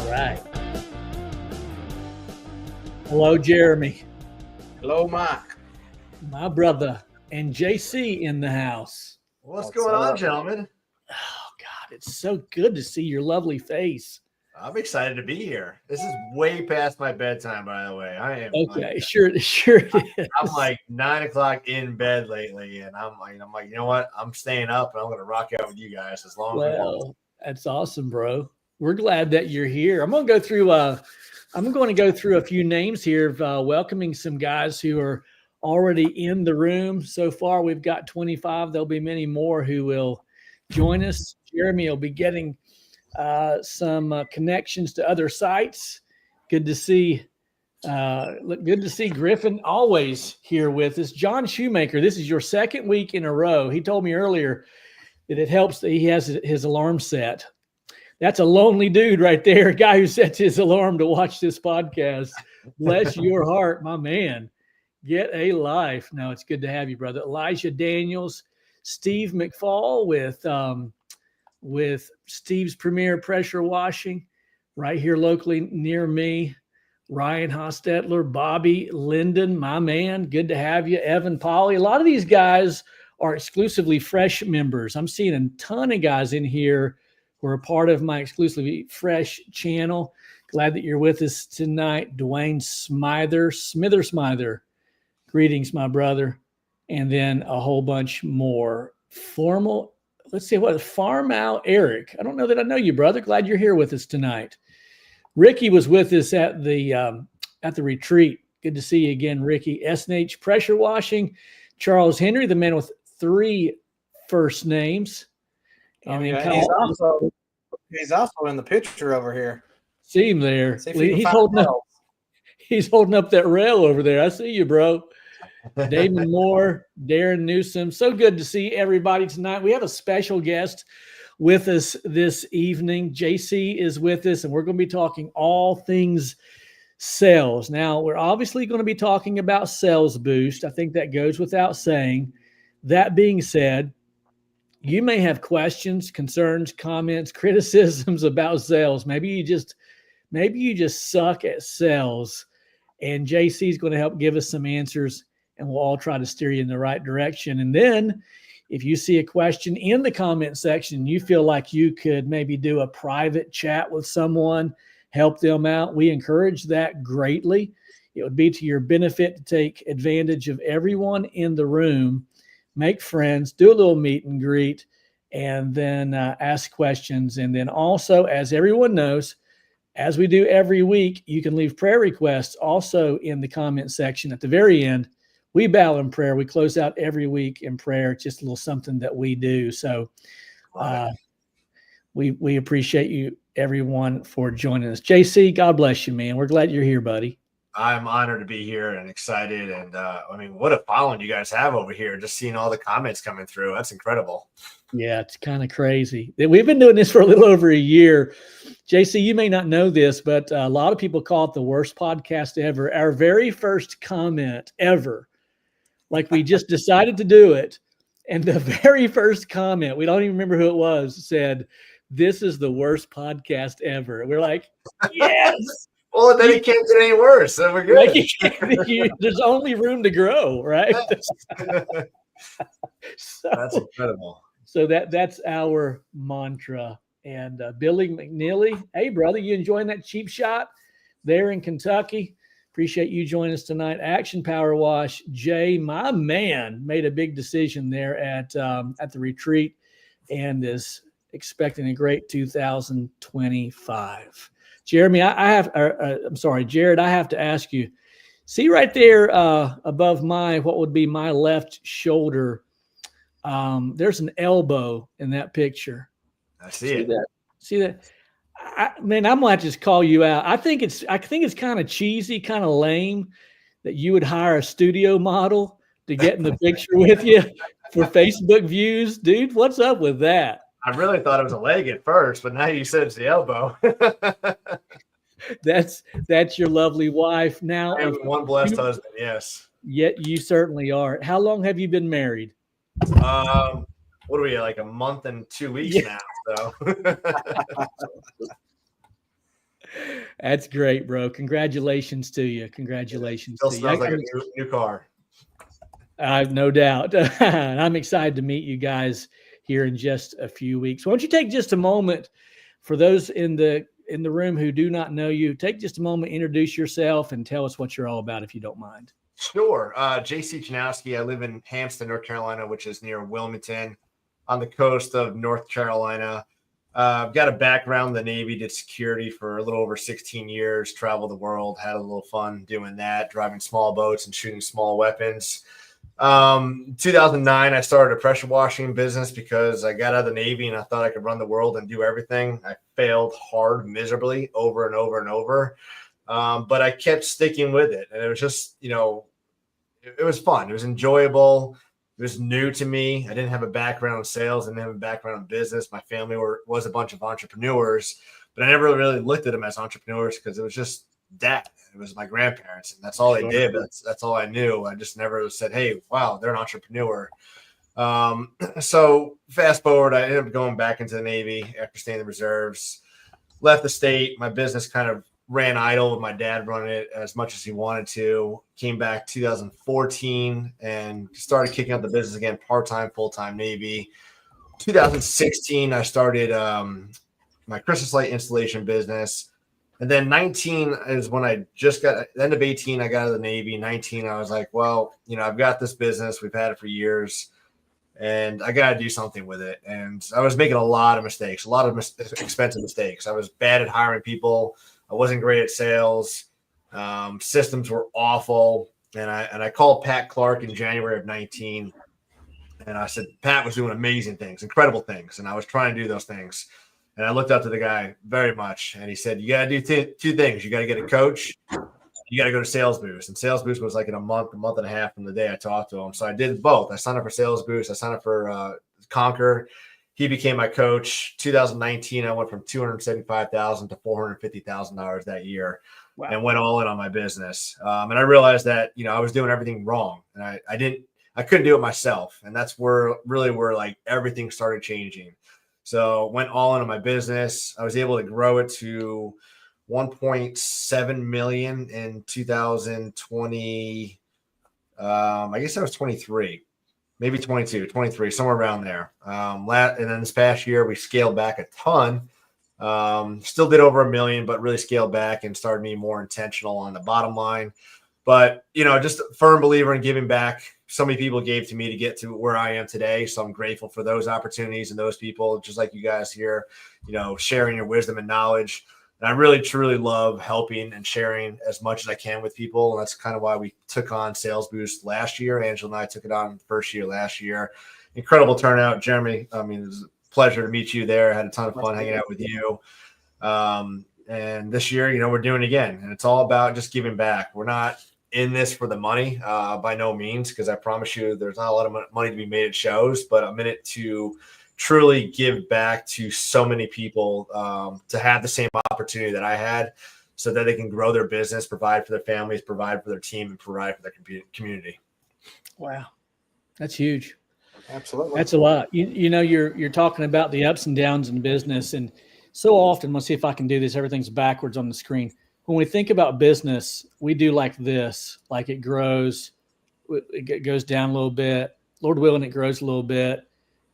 right. Hello, Jeremy. Hello, Mike. My brother and JC in the house. What's going on, up? gentlemen? Oh, God, it's so good to see your lovely face. I'm excited to be here. This is way past my bedtime, by the way. I am Okay, sure it is. I'm like 9 o'clock in bed lately, and I'm like, you know what? I'm staying up, and I'm going to rock out with you guys as long as we want. Well, that's awesome, bro. We're glad that you're here. I'm going to go through a few names here of welcoming some guys who are already in the room. So far, we've got 25. There'll be many more who will join us. Jeremy will be getting some connections to other sites. Good to see Griffin always here with us. John Shoemaker, this is your second week in a row. He told me earlier that it helps that he has his alarm set. That's a lonely dude right there, a guy who sets his alarm to watch this podcast. Bless your heart, my man. Get a life. No, it's good to have you, brother. Elijah Daniels, Steve McFall with Steve's Premier Pressure Washing right here locally near me. Ryan Hostetler, Bobby Linden, my man. Good to have you. Evan Polly. A lot of these guys are exclusively fresh members. I'm seeing a ton of guys in here who are a part of my exclusively fresh channel. Glad that you're with us tonight. Dwayne Smither. Greetings, my brother. And then a whole bunch more. Farm Out Eric. I don't know that I know you, brother. Glad you're here with us tonight. Ricky was with us at the retreat. Good to see you again, Ricky. SNH Pressure Washing. Charles Henry, the man with 3 first names. And he's also in the picture over here. See him there. He's holding up that rail over there. I see you, bro. Damon Moore, Darren Newsom. So good to see everybody tonight. We have a special guest with us this evening. JC is with us, and we're going to be talking all things sales. Now, we're obviously going to be talking about Sales Boost. I think that goes without saying. That being said, you may have questions, concerns, comments, criticisms about sales. Maybe you just suck at sales, and JC is going to help give us some answers, and we'll all try to steer you in the right direction. And then if you see a question in the comment section, you feel like you could maybe do a private chat with someone, help them out. We encourage that greatly. It would be to your benefit to take advantage of everyone in the room, make friends, do a little meet and greet, and then ask questions. And then also, as everyone knows, as we do every week, you can leave prayer requests also in the comment section at the very end. We bow in prayer. We close out every week in prayer. It's just a little something that we do. So we appreciate you, everyone, for joining us. JC, God bless you, man. We're glad you're here, buddy. I'm honored to be here and excited. And what a following you guys have over here. Just seeing all the comments coming through. That's incredible. Yeah, it's kind of crazy. We've been doing this for a little over a year. JC, you may not know this, but a lot of people call it the worst podcast ever. Our very first comment ever. Like we just decided to do it. And the very first comment, we don't even remember who it was, said, "This is the worst podcast ever." We're like, yes. Well, then it can't get any worse. So we're good. There's only room to grow, right? That's incredible. So that's our mantra. And Billy McNeely, hey, brother, you enjoying that cheap shot there in Kentucky? Appreciate you joining us tonight. Action Power Wash. Jay, my man, made a big decision there at the retreat and is expecting a great 2025. Jeremy, Jared, I have to ask you. See right there above what would be my left shoulder. There's an elbow in that picture. I see it. See that? I'm gonna have to just call you out. I think it's kind of cheesy, kind of lame that you would hire a studio model to get in the picture with you for Facebook views, dude. What's up with that? I really thought it was a leg at first, but now you said it's the elbow. That's your lovely wife. Now, I have one blessed husband. Yes. Yet you certainly are. How long have you been married? What are we, like a month and 2 weeks now? So That's great, bro. Congratulations to you. Congratulations Still to you. smells like a new car. I have no doubt. And I'm excited to meet you guys here in just a few weeks. Why don't you take just a moment for those in the room who do not know you, take just a moment, introduce yourself and tell us what you're all about, if you don't mind. Sure. JC Chanowsky. I live in Hampstead, North Carolina, which is near Wilmington on the coast of North Carolina. I've got a background in the Navy, did security for a little over 16 years, traveled the world, had a little fun doing that, driving small boats and shooting small weapons. 2009, I started a pressure washing business because I got out of the Navy and I thought I could run the world and do everything. I failed hard, miserably, over and over and over. But I kept sticking with it. And it was just, it was fun. It was enjoyable. It was new to me. I didn't have a background in sales. I didn't have a background in business. My family was a bunch of entrepreneurs, but I never really looked at them as entrepreneurs because it was just that. It was my grandparents, and that's all they did. That's all I knew. I just never said, hey, wow, they're an entrepreneur. So fast forward, I ended up going back into the Navy after staying in the reserves, left the state. My business kind of ran idle with my dad running it as much as he wanted to. Came back 2014 and started kicking up the business again, part-time, full-time Navy. 2016, I started my Christmas light installation business. And then 19 is when I just got, at the end of 18, I got out of the Navy. 19, I was like, well, I've got this business. We've had it for years, and I got to do something with it. And I was making a lot of mistakes, a lot of expensive mistakes. I was bad at hiring people. I wasn't great at sales. Systems were awful. And I called Pat Clark in January of 19. And I said, Pat was doing amazing things, incredible things. And I was trying to do those things. And I looked up to the guy very much. And he said, you got to do two things. You got to get a coach. You got to go to Sales Boost. And Sales Boost was like in a month and a half from the day I talked to him. So I did both. I signed up for Sales Boost. I signed up for Conquer. He became my coach. 2019, I went from $275,000 to $450,000 that year. Wow. And went all in on my business. And I realized that, I was doing everything wrong. And I couldn't do it myself. And that's where like everything started changing. So went all in on my business. I was able to grow it to 1.7 million in 2020. I guess I was 23, maybe 22, 23, somewhere around there. And then this past year, we scaled back a ton. Still did over 1 million, but really scaled back and started being more intentional on the bottom line. But, just a firm believer in giving back. So many people gave to me to get to where I am today. So I'm grateful for those opportunities and those people, just like you guys here, sharing your wisdom and knowledge. And I really, truly love helping and sharing as much as I can with people. And that's kind of why we took on Sales Boost last year. Angela and I took it on the first year last year. Incredible turnout. Jeremy, it was a pleasure to meet you there. I had a ton of fun hanging out with you. And this year, we're doing it again. And it's all about just giving back. We're not in this for the money by no means, because I promise you there's not a lot of money to be made at shows, but I'm in it to truly give back to so many people to have the same opportunity that I had, so that they can grow their business, provide for their families, provide for their team, and provide for their community. Wow. That's huge. Absolutely. That's a lot. You're talking about the ups and downs in business. And so often, let's see if I can do this. Everything's backwards on the screen. When we think about business, we do like this, like it grows, it goes down a little bit, Lord willing, it grows a little bit,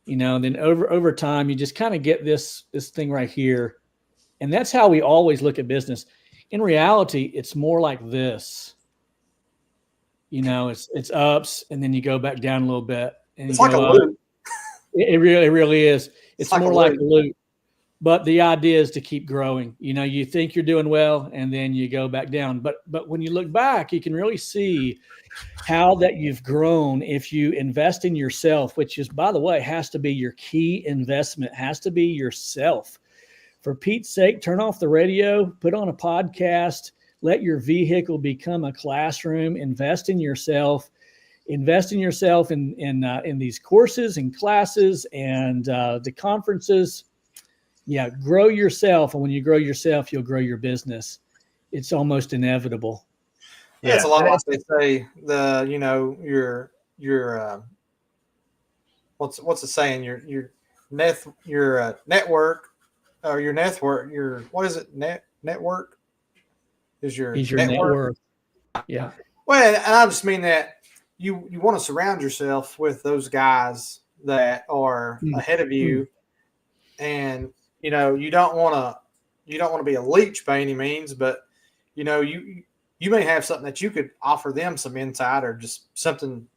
and then over time, you just kind of get this thing right here. And that's how we always look at business. In reality, it's more like this, it's ups, and then you go back down a little bit. And it's like a loop. It really is. It's more like a loop. But the idea is to keep growing. You think you're doing well, and then you go back down. But when you look back, you can really see how that you've grown if you invest in yourself, which is, by the way, has to be your key investment, has to be yourself. For Pete's sake, turn off the radio, put on a podcast, let your vehicle become a classroom, invest in yourself. Invest in yourself in these courses and classes and the conferences. Yeah, grow yourself. And when you grow yourself, you'll grow your business. It's almost inevitable. Yeah, it's a lot like they say, what's the saying? Your network, or your network, what is it? network. Is your net worth. Yeah. Well, and I just mean that you want to surround yourself with those guys that are ahead of you, and you don't want to be a leech by any means, but you may have something that you could offer them some insight, or just something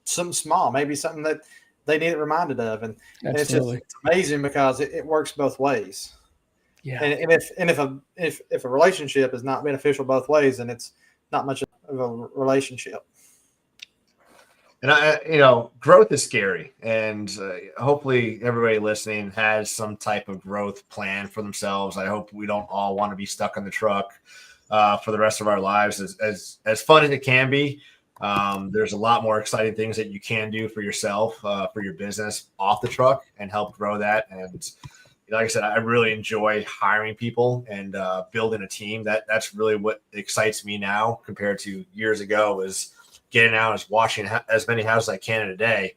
small, maybe something that they need it reminded of, and it's amazing because it works both ways. Yeah. And if a relationship is not beneficial both ways, then it's not much of a relationship. And growth is scary, and hopefully everybody listening has some type of growth plan for themselves. I hope we don't all want to be stuck on the truck for the rest of our lives. As fun as it can be, there's a lot more exciting things that you can do for yourself, for your business off the truck, and help grow that. And like I said, I really enjoy hiring people and building a team. That's really what excites me now compared to years ago, is getting out, is washing as many houses as I can in a day.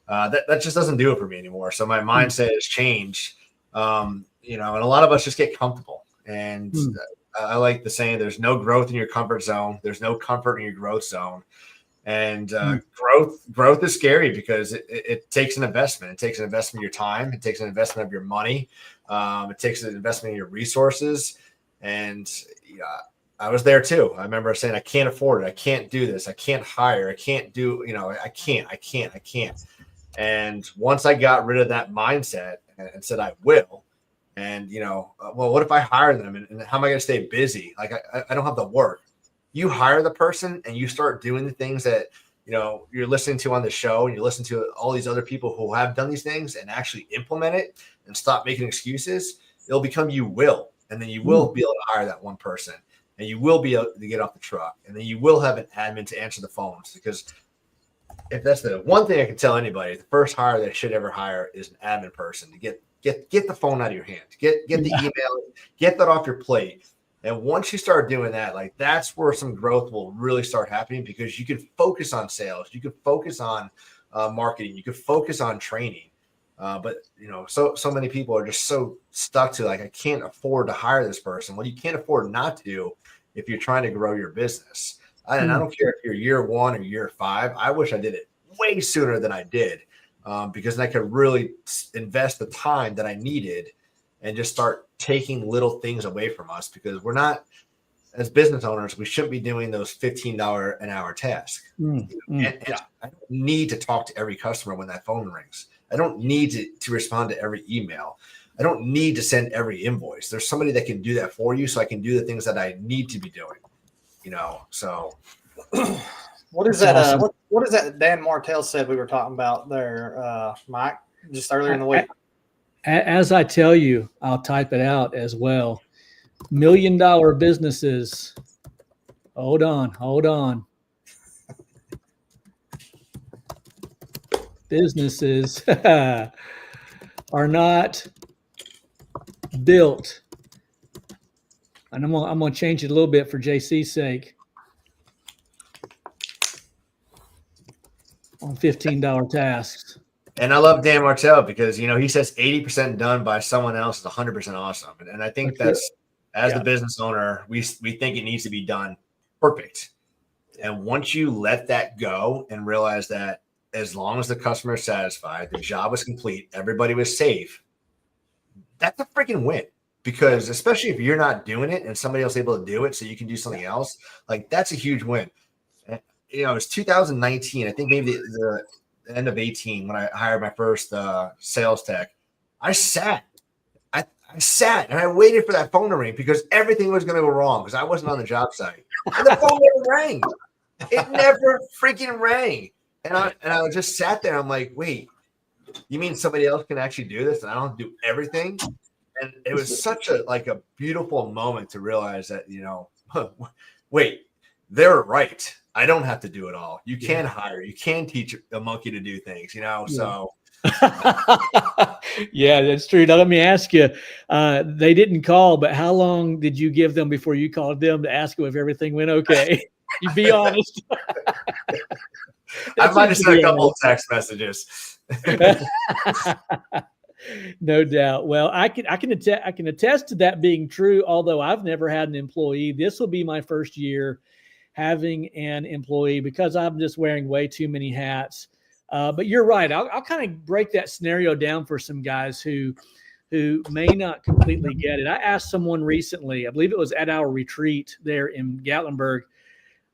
That just doesn't do it for me anymore. So my mindset has changed. And a lot of us just get comfortable. And I like the saying, there's no growth in your comfort zone. There's no comfort in your growth zone. And growth is scary because it takes an investment. It takes an investment of your time. It takes an investment of your money. It takes an investment in your resources. And I was there too. I remember saying, I can't afford it. I can't do this. I can't hire. I can't do, I can't. And once I got rid of that mindset and said, I will, and, well, what if I hire them, and how am I going to stay busy? Like, I don't have the work. You hire the person and you start doing the things that, you're listening to on the show, and you listen to all these other people who have done these things and actually implement it and stop making excuses. It'll become you will. And then you will be able to hire that one person, and you will be able to get off the truck, and then you will have an admin to answer the phones. Because if that's the one thing I can tell anybody, the first hire they should ever hire is an admin person to get the phone out of your hand, get the email, get that off your plate. And once you start doing that, like, that's where some growth will really start happening, because you can focus on sales, you can focus on marketing, you can focus on training. But so many people are just so stuck to, like, I can't afford to hire this person. Well, you can't afford not to if you're trying to grow your business. And I don't care if you're year 1 or year 5. I wish I did it way sooner than I did, because I could really invest the time that I needed and just start taking little things away from us, because we're not, as business owners, we shouldn't be doing those $15 an hour tasks. And I don't need to talk to every customer when that phone rings. I don't need to respond to every email. I don't need to send every invoice. There's somebody that can do that for you, so I can do the things that I need to be doing. So what is that? Awesome. What is that Dan Martell said we were talking about there, Mike, just earlier in the week? As I tell you, I'll type it out as well. $1 million businesses. Hold on. Businesses are not built. And I'm gonna change it a little bit for JC's sake. On $15 tasks. And I love Dan Martell because, he says 80% done by someone else is 100% awesome. And I think that's as the business owner, we think it needs to be done perfect. And once you let that go and realize that as long as the customer is satisfied, the job was complete, everybody was safe, that's a freaking win. Because especially if you're not doing it and somebody else is able to do it so you can do something else, like, that's a huge win. It was 2019, I think maybe the end of 18, when I hired my first sales tech. I sat and I waited for that phone to ring, because everything was going to go wrong because I wasn't on the job site. And the phone never rang. It never freaking rang. And I just sat there. I'm like, wait, you mean somebody else can actually do this and I don't have to do everything? And it was such a beautiful moment to realize that, wait, they're right. I don't have to do it all. You can hire, you can teach a monkey to do things, so. Yeah, that's true. Now, let me ask you, they didn't call, but how long did you give them before you called them to ask them if everything went okay? You be honest. I might have sent a couple of text messages. No doubt. Well, I can attest to that being true. Although I've never had an employee, this will be my first year having an employee because I'm just wearing way too many hats. But you're right. I'll kind of break that scenario down for some guys who may not completely get it. I asked someone recently, I believe it was at our retreat there in Gatlinburg.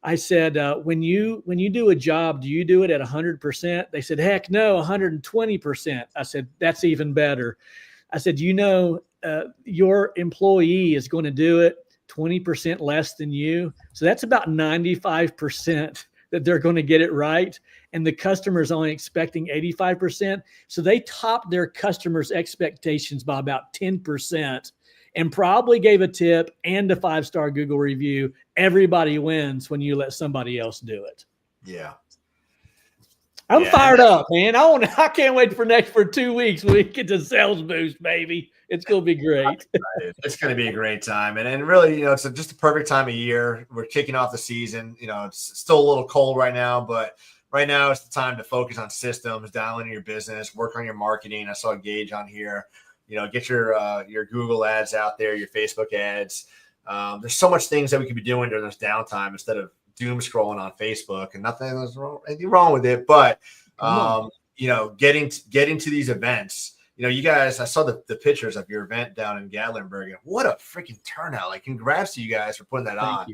I said, when you do a job, do you do it at 100%? They said, heck no, 120%. I said, that's even better. I said, your employee is going to do it 20% less than you. So that's about 95% that they're going to get it right. And the customer's only expecting 85%. So they topped their customers' expectations by about 10%. And probably gave a tip and a 5-star Google review. Everybody wins when you let somebody else do it. Yeah. I'm fired up, man. I can't wait for 2 weeks when we get to sales boost, baby. It's going to be great. It's going to be a great time. And really, it's just a perfect time of year. We're kicking off the season. It's still a little cold right now, but right now it's the time to focus on systems, dial into your business, work on your marketing. I saw Gage on here. Get your Google ads out there, your Facebook ads. There's so much things that we could be doing during this downtime instead of doom scrolling on Facebook, and anything wrong with it. But getting to these events, you guys, I saw the pictures of your event down in Gatlinburg, and what a freaking turnout! Like, congrats to you guys for putting that on.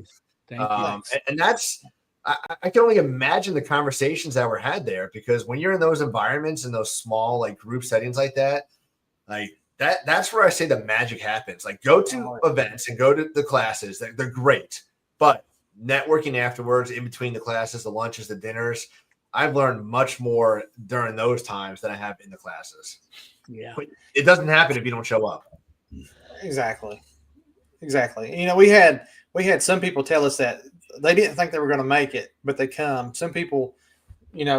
Thank you. And that's, I can only imagine the conversations that were had there, because when you're in those environments, in those small like group settings like that, that's where I say the magic happens. Like, go to events and go to the classes. They're great, but networking afterwards, in between the classes, the lunches, the dinners, I've learned much more during those times than I have in the classes. Yeah. But it doesn't happen if you don't show up. Exactly. We had some people tell us that they didn't think they were going to make it, but they come. Some people,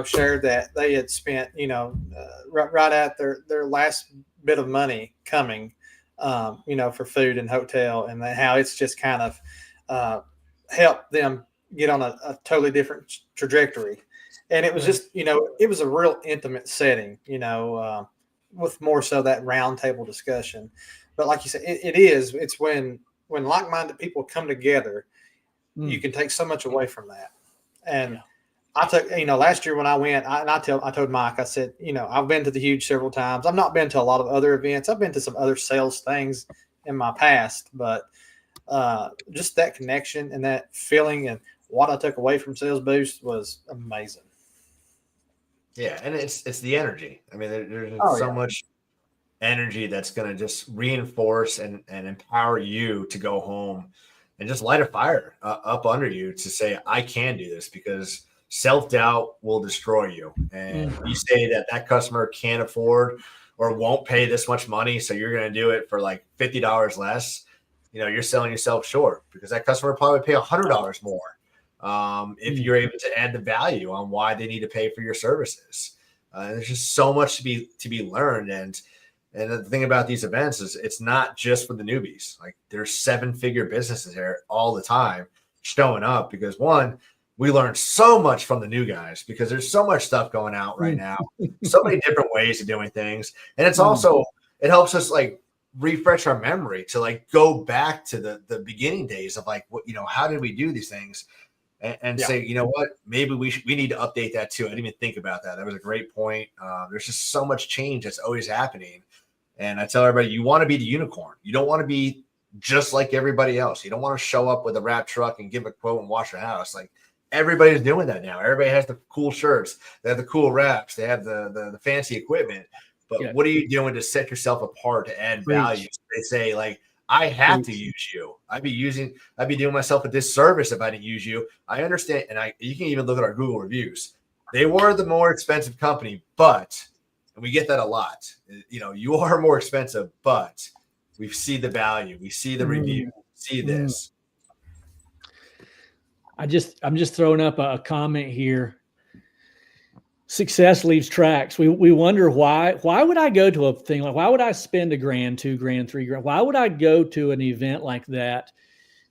shared that they had spent, right at their last bit of money coming, for food and hotel, and how it's just kind of helped them get on a totally different trajectory. And it was just, it was a real intimate setting, with more so that round table discussion. But like you said, it's when like-minded people come together, you can take so much away from that. And I took, last year when I went, I told Mike, I said, I've been to the Huge several times. I've not been to a lot of other events. I've been to some other sales things in my past, but just that connection and that feeling and what I took away from Sales Boost was amazing. Yeah, and it's the energy. I mean, there's so much energy that's going to just reinforce and empower you to go home and just light a fire up under you to say, I can do this, because self-doubt will destroy you. And you say that customer can't afford or won't pay this much money, so you're going to do it for like $50 less. You're selling yourself short, because that customer will probably pay $100 more if you're able to add the value on why they need to pay for your services. There's just so much to be learned. And the thing about these events is it's not just for the newbies. Like, there's 7-figure businesses there all the time showing up, because one, we learn so much from the new guys, because there's so much stuff going out right now, so many different ways of doing things. And it's also, it helps us like refresh our memory to like go back to the beginning days of like, what, how did we do these things? And say, what, maybe we need to update that too. I didn't even think about that. That was a great point. There's just so much change that's always happening. And I tell everybody, you want to be the unicorn. You don't want to be just like everybody else. You don't want to show up with a wrap truck and give a quote and wash your house. Like, everybody's doing that now. Everybody has the cool shirts. They have the cool wraps. They have the fancy equipment. But what are you doing to set yourself apart, to add value? They say, like, I have to use you. I'd be doing myself a disservice if I didn't use you. I understand. And you can even look at our Google reviews. They were the more expensive company, but, and we get that a lot, you are more expensive, but we see the value. We see the review. See this. I'm just throwing up a comment here. Success leaves tracks. We wonder why would I go to a thing like, why would I spend $1,000, $2,000, $3,000? Why would I go to an event like that?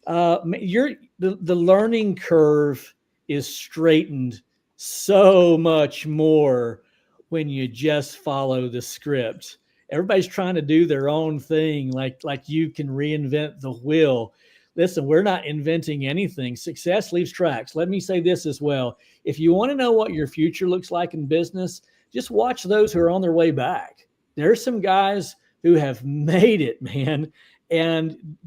The learning curve is straightened so much more when you just follow the script. Everybody's trying to do their own thing, like you can reinvent the wheel. Listen, we're not inventing anything. Success leaves tracks. Let me say this as well. If you want to know what your future looks like in business, just watch those who are on their way back. There's some guys who have made it, man, and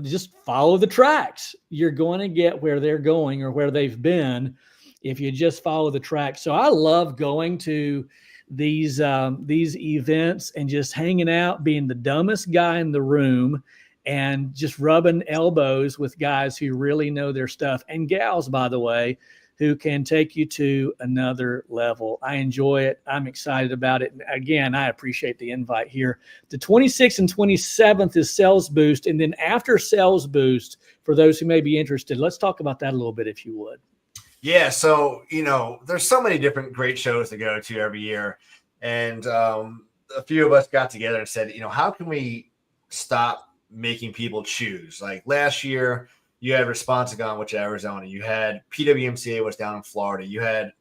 just follow the tracks. You're going to get where they're going or where they've been if you just follow the tracks. So I love going to these events and just hanging out, being the dumbest guy in the room, and just rubbing elbows with guys who really know their stuff, and gals, by the way, who can take you to another level. I enjoy it. I'm excited about it. And again, I appreciate the invite here. The 26th and 27th is Sales Boost. And then after Sales Boost, for those who may be interested, let's talk about that a little bit, if you would. Yeah. So, there's so many different great shows to go to every year. And a few of us got together and said, how can we stop making people choose? Like last year, you had Responsigon, which is Arizona. You had PWMCA, which down in Florida. You had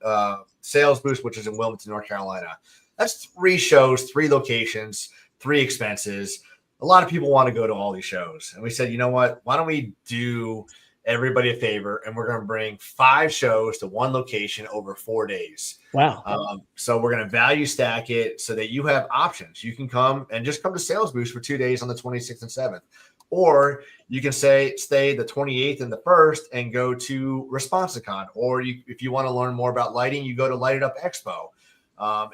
Sales Boost, which is in Wilmington, North Carolina. That's 3 shows, 3 locations, 3 expenses. A lot of people want to go to all these shows. And we said, you know what? Why don't we do everybody a favor, and we're going to bring 5 shows to one location over 4 days. Wow. So we're going to value stack it so that you have options. You can come to Sales Boost for 2 days on the 26th and 7th. Or you can stay the 28th and the 1st and go to Responsicon. Or if you want to learn more about lighting, you go to Light It Up Expo.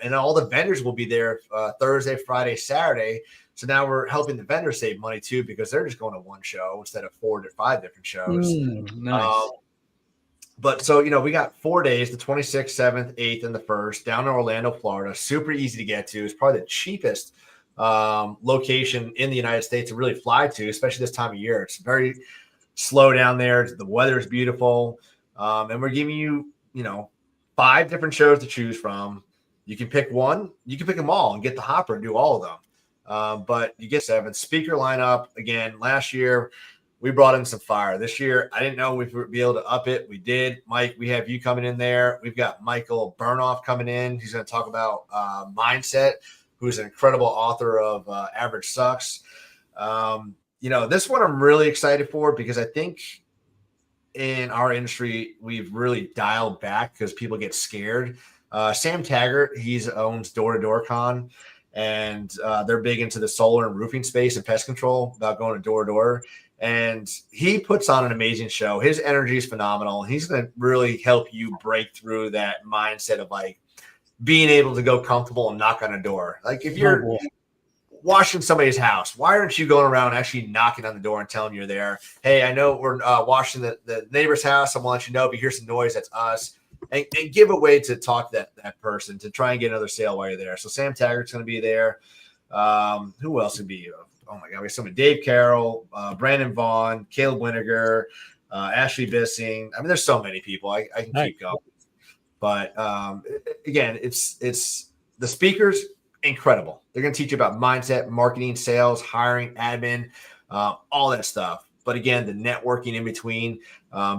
And all the vendors will be there Thursday, Friday, Saturday. So now we're helping the vendors save money too, because they're just going to one show instead of 4 to 5 different shows. Nice. But so, we got 4 days, the 26th, 7th, 8th, and the 1st down in Orlando, Florida. Super easy to get to. It's probably the cheapest location in the United States to really fly to, especially this time of year. It's very slow down there. The weather is beautiful. And we're giving you, 5 different shows to choose from. You can pick one, you can pick them all and get the hopper and do all of them. But you get 7 speaker lineup. Again, last year we brought in some fire. This year, I didn't know we'd be able to up it. We did. Mike, we have you coming in there. We've got Michael Burnoff coming in. He's going to talk about mindset, who's an incredible author of Average Sucks. This one I'm really excited for, because I think in our industry, we've really dialed back because people get scared. Sam Taggart, he owns Door to Door Con, and they're big into the solar and roofing space and pest control, about going to door to door. And he puts on an amazing show. His energy is phenomenal. He's going to really help you break through that mindset of like being able to go comfortable and knock on a door. Like if you're washing somebody's house, why aren't you going around actually knocking on the door and telling you're there? Hey, I know we're washing the neighbor's house. I want to let you know, but here's some noise. That's us. And give a way to talk to that person to try and get another sale while you're there. So Sam Taggart's going to be there. Who else would be? Oh my God, we have somebody: Dave Carroll, Brandon Vaughn, Caleb Winiger, Ashley Bissing. I mean, there's so many people. I can keep going. But again, it's the speakers, incredible. They're going to teach you about mindset, marketing, sales, hiring, admin, all that stuff. But again, the networking in between,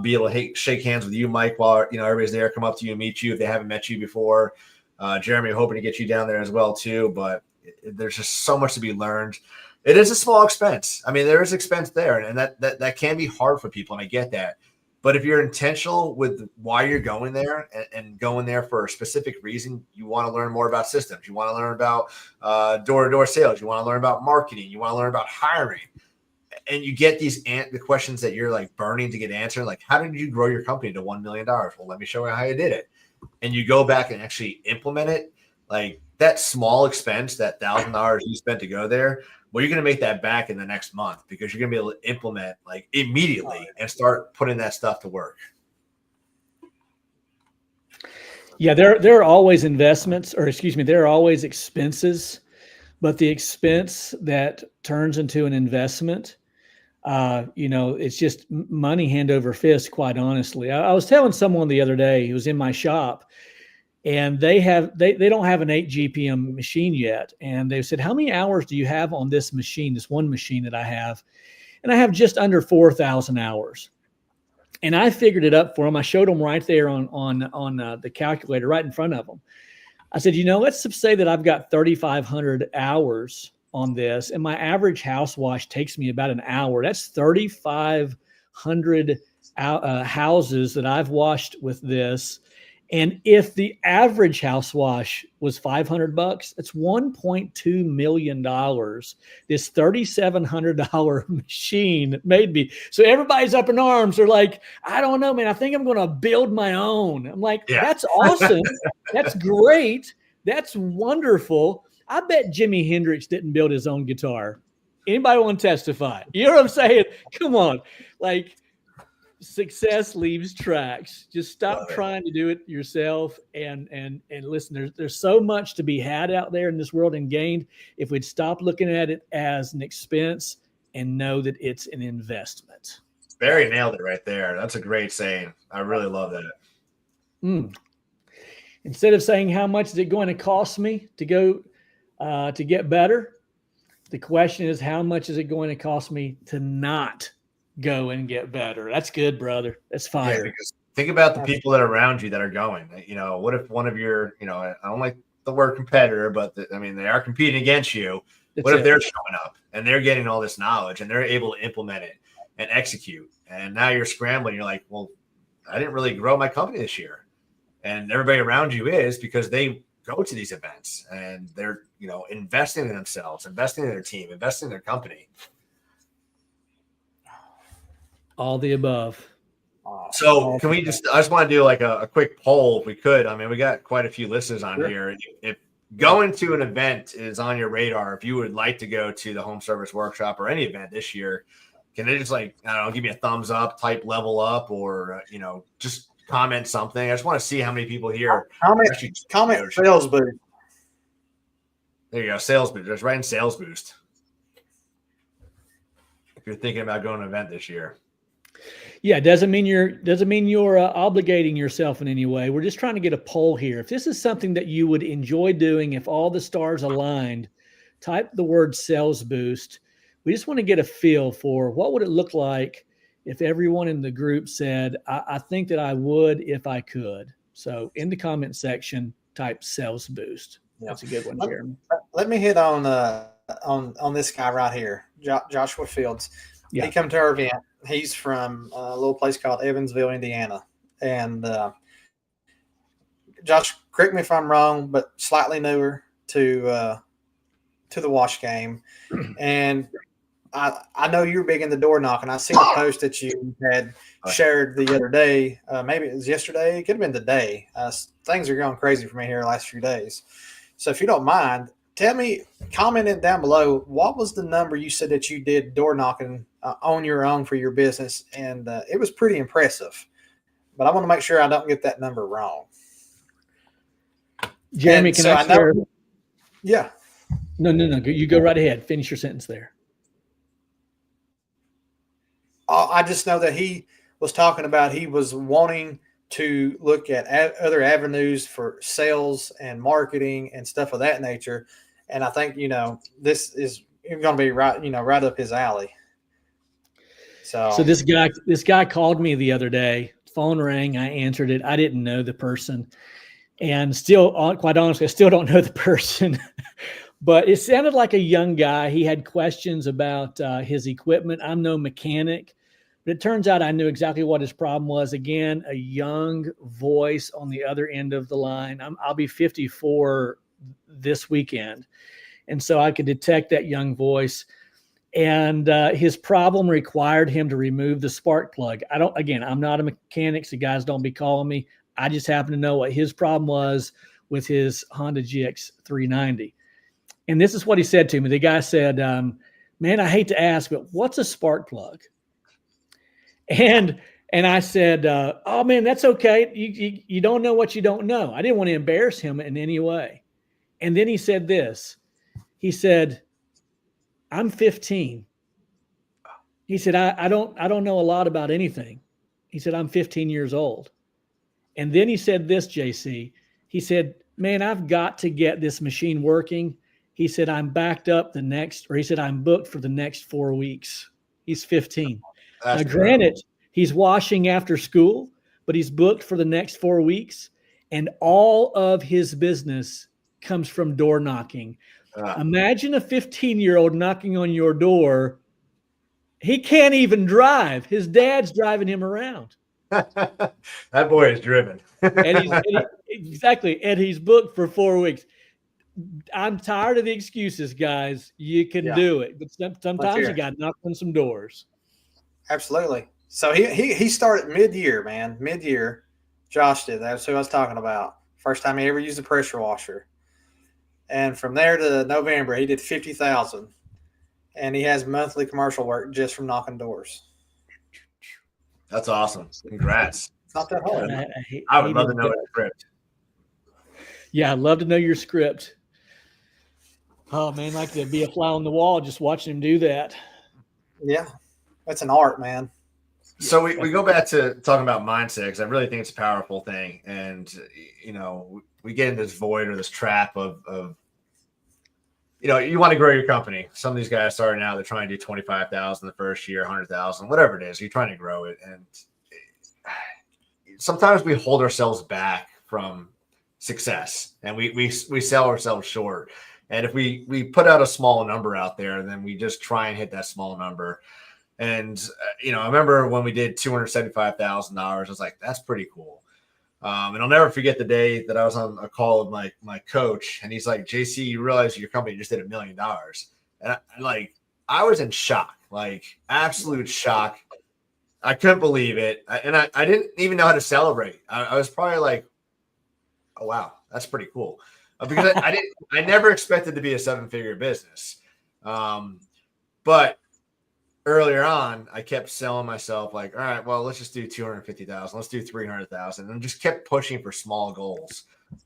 be able to shake hands with you, Mike, while everybody's there, come up to you and meet you if they haven't met you before. Jeremy, hoping to get you down there as well too. But there's just so much to be learned. It is a small expense. I mean, there is expense there, and that can be hard for people, and I get that. But if you're intentional with why you're going there and going there for a specific reason, you want to learn more about systems. You want to learn about door-to-door sales. You want to learn about marketing. You want to learn about hiring. And you get the questions that you're like burning to get answered. Like, how did you grow your company to $1 million? Well, let me show you how you did it. And you go back and actually implement it. Like that small expense, that $1,000 you spent to go there, well, you're going to make that back in the next month, because you're going to be able to implement like immediately and start putting that stuff to work. Yeah, there are always investments, there are always expenses, but the expense that turns into an investment, it's just money hand over fist, quite honestly. I was telling someone the other day who was in my shop, and they don't have an 8 GPM machine yet. And they said, how many hours do you have on this machine, this one machine that I have? And I have just under 4,000 hours. And I figured it up for them. I showed them right there on the calculator right in front of them. I said, let's say that I've got 3,500 hours on this, and my average house wash takes me about an hour. That's 3,500 houses that I've washed with this. And if the average house wash was $500, that's $1.2 million. This $3,700 machine made me. So everybody's up in arms. They're like, I don't know, man. I think I'm going to build my own. I'm like, That's awesome. That's great. That's wonderful. I bet Jimi Hendrix didn't build his own guitar. Anybody want to testify? You know what I'm saying? Come on. Like, success leaves tracks. Just stop trying to do it yourself and listen, there's so much to be had out there in this world and gained if we'd stop looking at it as an expense and know that it's an investment. Barry nailed it right there. That's a great saying. I really love that. Instead of saying how much is it going to cost me to go to get better, the question is how much is it going to cost me to not go and get better. That's good, brother. That's fire. Yeah, because think about the people that are around you that are going. What if one of your, I don't like the word competitor, but they are competing against you. What if they're showing up and they're getting all this knowledge and they're able to implement it and execute? And now you're scrambling. You're like, well, I didn't really grow my company this year. And everybody around you is, because they go to these events and they're, investing in themselves, investing in their team, investing in their company. All the above. So can we I just want to do like a quick poll if we could. We got quite a few listeners on here. If going to an event is on your radar, if you would like to go to the home service workshop or any event this year, can they just give me a thumbs up, type level up, or, just comment something? I just want to see how many people here. Comment sales boost. There you go. Sales boost. Just write in sales boost. If you're thinking about going to an event this year. Yeah, doesn't mean you're obligating yourself in any way. We're just trying to get a poll here. If this is something that you would enjoy doing, if all the stars aligned, type the word sales boost. We just want to get a feel for what would it look like if everyone in the group said, I think that I would if I could. So in the comment section, type sales boost. That's a good one, Jeremy. Let me hit on this guy right here, Joshua Fields. Yeah. He come to our event. He's from a little place called Evansville, Indiana. And Josh, correct me if I'm wrong, but slightly newer to the wash game. And I know you're big in the door knocking. I seen a post that you had shared the other day. Maybe it was yesterday. It could have been today. Things are going crazy for me here the last few days. So if you don't mind, tell me, comment it down below. What was the number you said that you did door knocking on your own for your business? And it was pretty impressive. But I want to make sure I don't get that number wrong. Jeremy, can I share? Yeah. No. You go right ahead. Finish your sentence there. I just know that he was talking about he was wanting to look at other avenues for sales and marketing and stuff of that nature. And I think, this is going to be right up his alley. So this guy called me the other day. Phone rang. I answered it. I didn't know the person. And still, quite honestly, I still don't know the person. But it sounded like a young guy. He had questions about his equipment. I'm no mechanic. But it turns out I knew exactly what his problem was. Again, a young voice on the other end of the line. I'll be 54 this weekend. And so I could detect that young voice. And his problem required him to remove the spark plug. I'm not a mechanic, so guys don't be calling me. I just happen to know what his problem was with his Honda GX 390. And this is what he said to me. The guy said, man, I hate to ask, but what's a spark plug? And I said, oh, man, that's okay. You don't know what you don't know. I didn't want to embarrass him in any way. And then he said this. He said, I'm 15. He said, I don't know a lot about anything. He said, I'm 15 years old. And then he said this, JC. He said, man, I've got to get this machine working. He said, I'm booked for the next 4 weeks. He's 15. Now, granted, he's washing after school, but he's booked for the next 4 weeks. and all of his business comes from door knocking. Imagine a 15-year-old knocking on your door. He can't even drive. His dad's driving him around. That boy is driven. Exactly. And he's booked for 4 weeks. I'm tired of the excuses, guys. You can do it. But sometimes you got to knock on some doors. Absolutely. So he started mid-year, man. Mid-year. Josh did. That's who I was talking about. First time he ever used a pressure washer. And from there to November, he did 50,000. And he has monthly commercial work just from knocking doors. That's awesome. Congrats. It's not that hard. I would love to know your script. Yeah, I'd love to know your script. Oh, man, like to be a fly on the wall just watching him do that. Yeah, that's an art, man. So we go back to talking about mindset, because I really think it's a powerful thing. And, you know, we get into this void or this trap of you know, you want to grow your company. Some of these guys starting out, they're trying to do 25,000 the first year, 100,000, whatever it is. You're trying to grow it. And sometimes we hold ourselves back from success, and we sell ourselves short. And if we put out a small number out there, then we just try and hit that small number. And, you know, I remember when we did $275,000, I was like, that's pretty cool. And I'll never forget the day that I was on a call with my coach, and he's like, JC, you realize your company just did $1 million. And I was in shock, like absolute shock. I couldn't believe it. I didn't even know how to celebrate. I was probably like, oh, wow, that's pretty cool. Because I never expected to be a 7-figure business. But earlier on, I kept selling myself like, all right, well, let's just do 250,000. Let's do 300,000, and just kept pushing for small goals.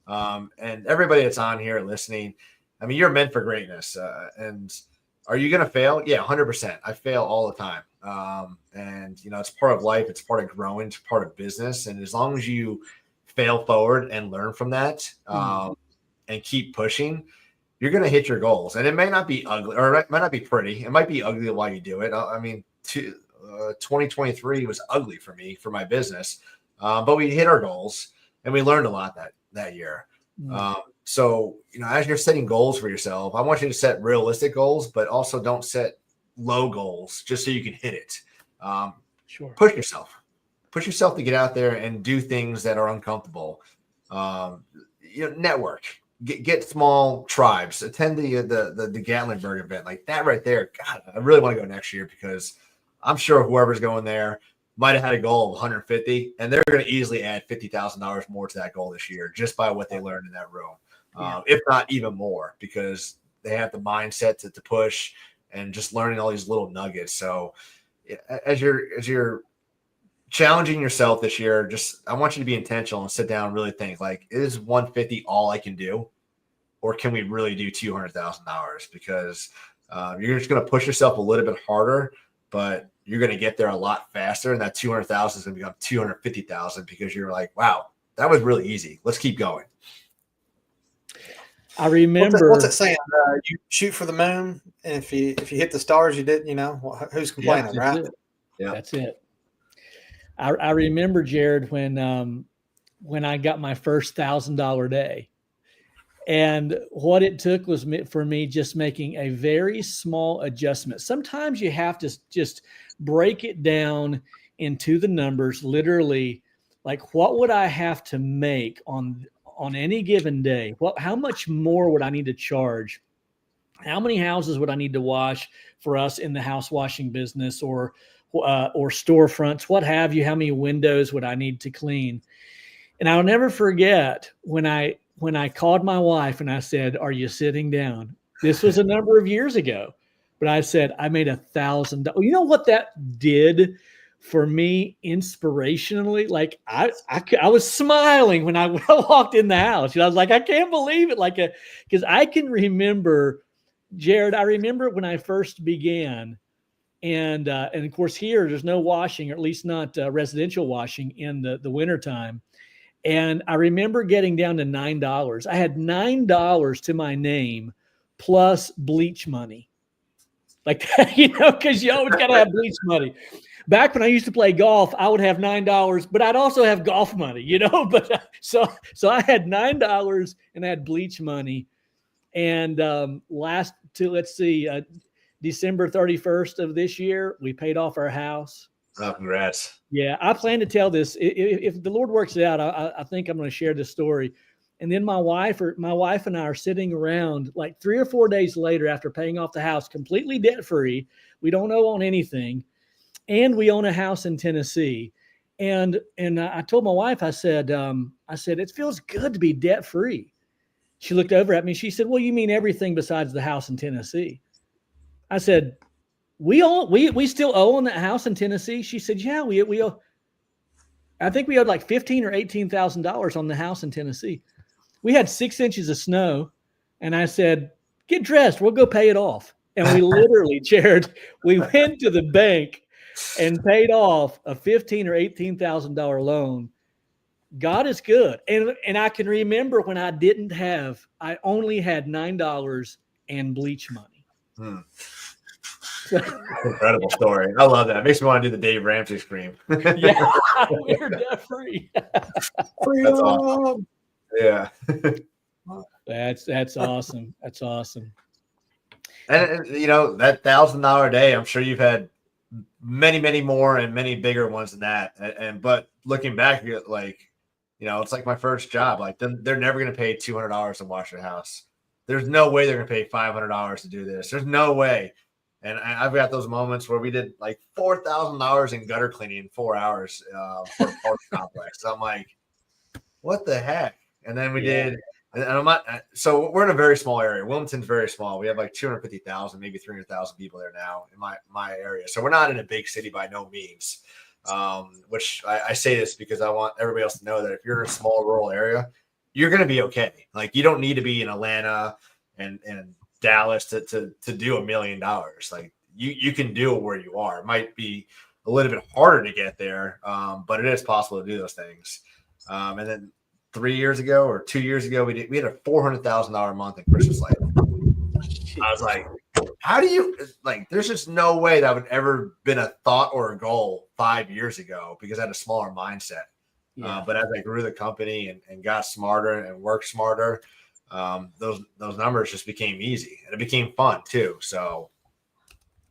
And everybody that's on here listening, I mean, you're meant for greatness. And are you going to fail? Yeah, 100%. I fail all the time. And, you know, it's part of life. It's part of growing. It's part of business. And as long as you fail forward and learn from that, and keep pushing, you're going to hit your goals. And it may not be ugly, or it might not be pretty. It might be ugly while you do it. I mean, 2023 was ugly for me, for my business. But we hit our goals, and we learned a lot that year. So, you know, as you're setting goals for yourself, I want you to set realistic goals, but also don't set low goals just so you can hit it. Sure. Push yourself to get out there and do things that are uncomfortable. You know, network. Get small tribes. Attend the Gatlinburg event, like that right there. God, I really want to go next year, because I'm sure whoever's going there might have had a goal of 150, and they're going to easily add $50,000 more to that goal this year just by what they learned in that room, if not even more, because they have the mindset to push and just learning all these little nuggets. So as you're challenging yourself this year, I want you to be intentional and sit down and really think, like, is 150 all I can do? Or can we really do $200,000? Because you're just going to push yourself a little bit harder, but you're going to get there a lot faster. And that 200,000 is going to become 250,000, because you're like, wow, that was really easy. Let's keep going. I remember. What's it saying? You shoot for the moon, and if you hit the stars, you did. You know, who's complaining, right? Yeah, that's it. I remember, Jared, when I got my first $1,000 day, and what it took was for me just making a very small adjustment. Sometimes you have to just break it down into the numbers, literally, like, what would I have to make on any given day? How much more would I need to charge? How many houses would I need to wash for us in the house washing business, or storefronts, what have you? How many windows would I need to clean? And I'll never forget when I called my wife and I said, "Are you sitting down?" This was a number of years ago, but I said, I made $1,000. You know what that did for me inspirationally? Like I was smiling when I walked in the house. I was like, I can't believe it. Like, because I can remember, Jared, I remember when I first began. And of course, here there's no washing, or at least not residential washing in the wintertime. And I remember getting down to $9. I had $9 to my name plus bleach money. Like that, you know, because you always got to have bleach money. back when I used to play golf, I would have $9, but I'd also have golf money, But so I had $9 and I had bleach money. And December 31st of this year, we paid off our house. Oh, congrats. Yeah, I plan to tell this. If the Lord works it out, I think I'm going to share this story. And then my wife and I are sitting around like 3 or 4 days later after paying off the house, completely debt free. We don't owe on anything, and we own a house in Tennessee. And I told my wife, I said, it feels good to be debt free. She looked over at me. She said, "Well, you mean everything besides the house in Tennessee?" I said, we still owe on that house in Tennessee. She said, "Yeah, we owe. I think we owed like $15,000 or $18,000 on the house in Tennessee. We had 6 inches of snow, and I said, get dressed. We'll go pay it off." And we literally, Jared, we went to the bank and paid off a $15,000 or $18,000 loan. God is good. And I can remember when I only had $9 and bleach money. Incredible story. I love that. It makes me want to do the Dave Ramsey scream. Yeah, we're debt free. That's awesome. Yeah. That's awesome. That's awesome. And that $1,000 a day, I'm sure you've had many, many more and many bigger ones than that. But looking back, like, it's like my first job. Like, they're never going to pay $200 to wash their house. There's no way they're going to pay $500 to do this. There's no way. And I've got those moments where we did like $4,000 in gutter cleaning in 4 hours for a park complex. So I'm like, what the heck? And then we did. And I'm not. So we're in a very small area. Wilmington's very small. We have like 250,000, maybe 300,000 people there now in my area. So we're not in a big city by no means. Which I say this because I want everybody else to know that if you're in a small rural area, you're going to be okay. Like, you don't need to be in Atlanta and Dallas to do $1 million. Like, you can do it where you are. It might be a little bit harder to get there, but it is possible to do those things. And then 3 years ago or 2 years ago, we had a $400,000 a month in Christmas lights. I was like, how do you, like, there's just no way that would ever been a thought or a goal 5 years ago because I had a smaller mindset. Yeah. But as I grew the company and got smarter and worked smarter, those numbers just became easy, and it became fun too. So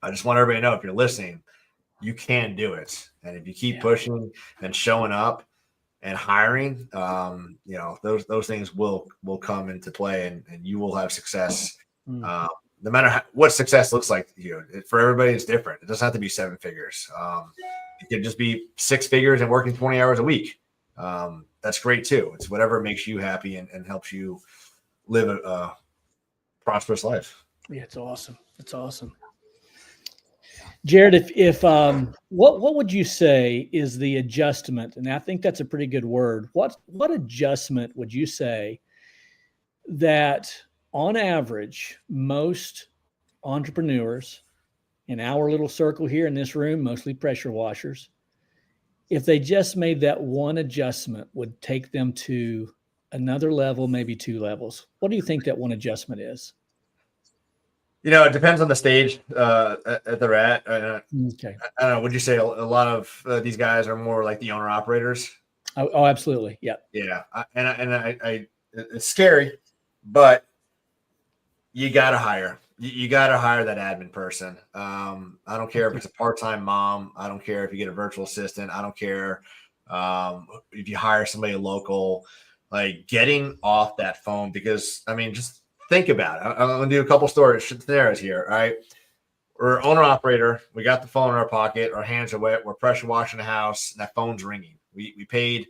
I just want everybody to know, if you're listening, you can do it. And if you keep pushing and showing up and hiring, those things will come into play, and you will have success. No matter what success looks like to you. For everybody, it's different. It doesn't have to be 7 figures. It can just be 6 figures and working 20 hours a week. That's great too. It's whatever makes you happy and helps you live a prosperous life. Yeah, it's awesome. It's awesome. Jared, if what would you say is the adjustment? And I think that's a pretty good word. What adjustment would you say that on average most entrepreneurs in our little circle here in this room, mostly pressure washers, if they just made that one adjustment, would take them to another level, maybe 2 levels? What do you think that one adjustment is? It depends on the stage that they're at. Okay. I don't know. Would you say a lot of these guys are more like the owner operators? Oh, absolutely. Yeah. Yeah. I it's scary, but you got to hire. You got to hire that admin person. I don't care if it's a part-time mom. I don't care if you get a virtual assistant. I don't care if you hire somebody local. Like, getting off that phone, because just think about it. I'm going to do a couple scenarios here. All right. We're owner operator. We got the phone in our pocket. Our hands are wet. We're pressure washing the house, and that phone's ringing. We paid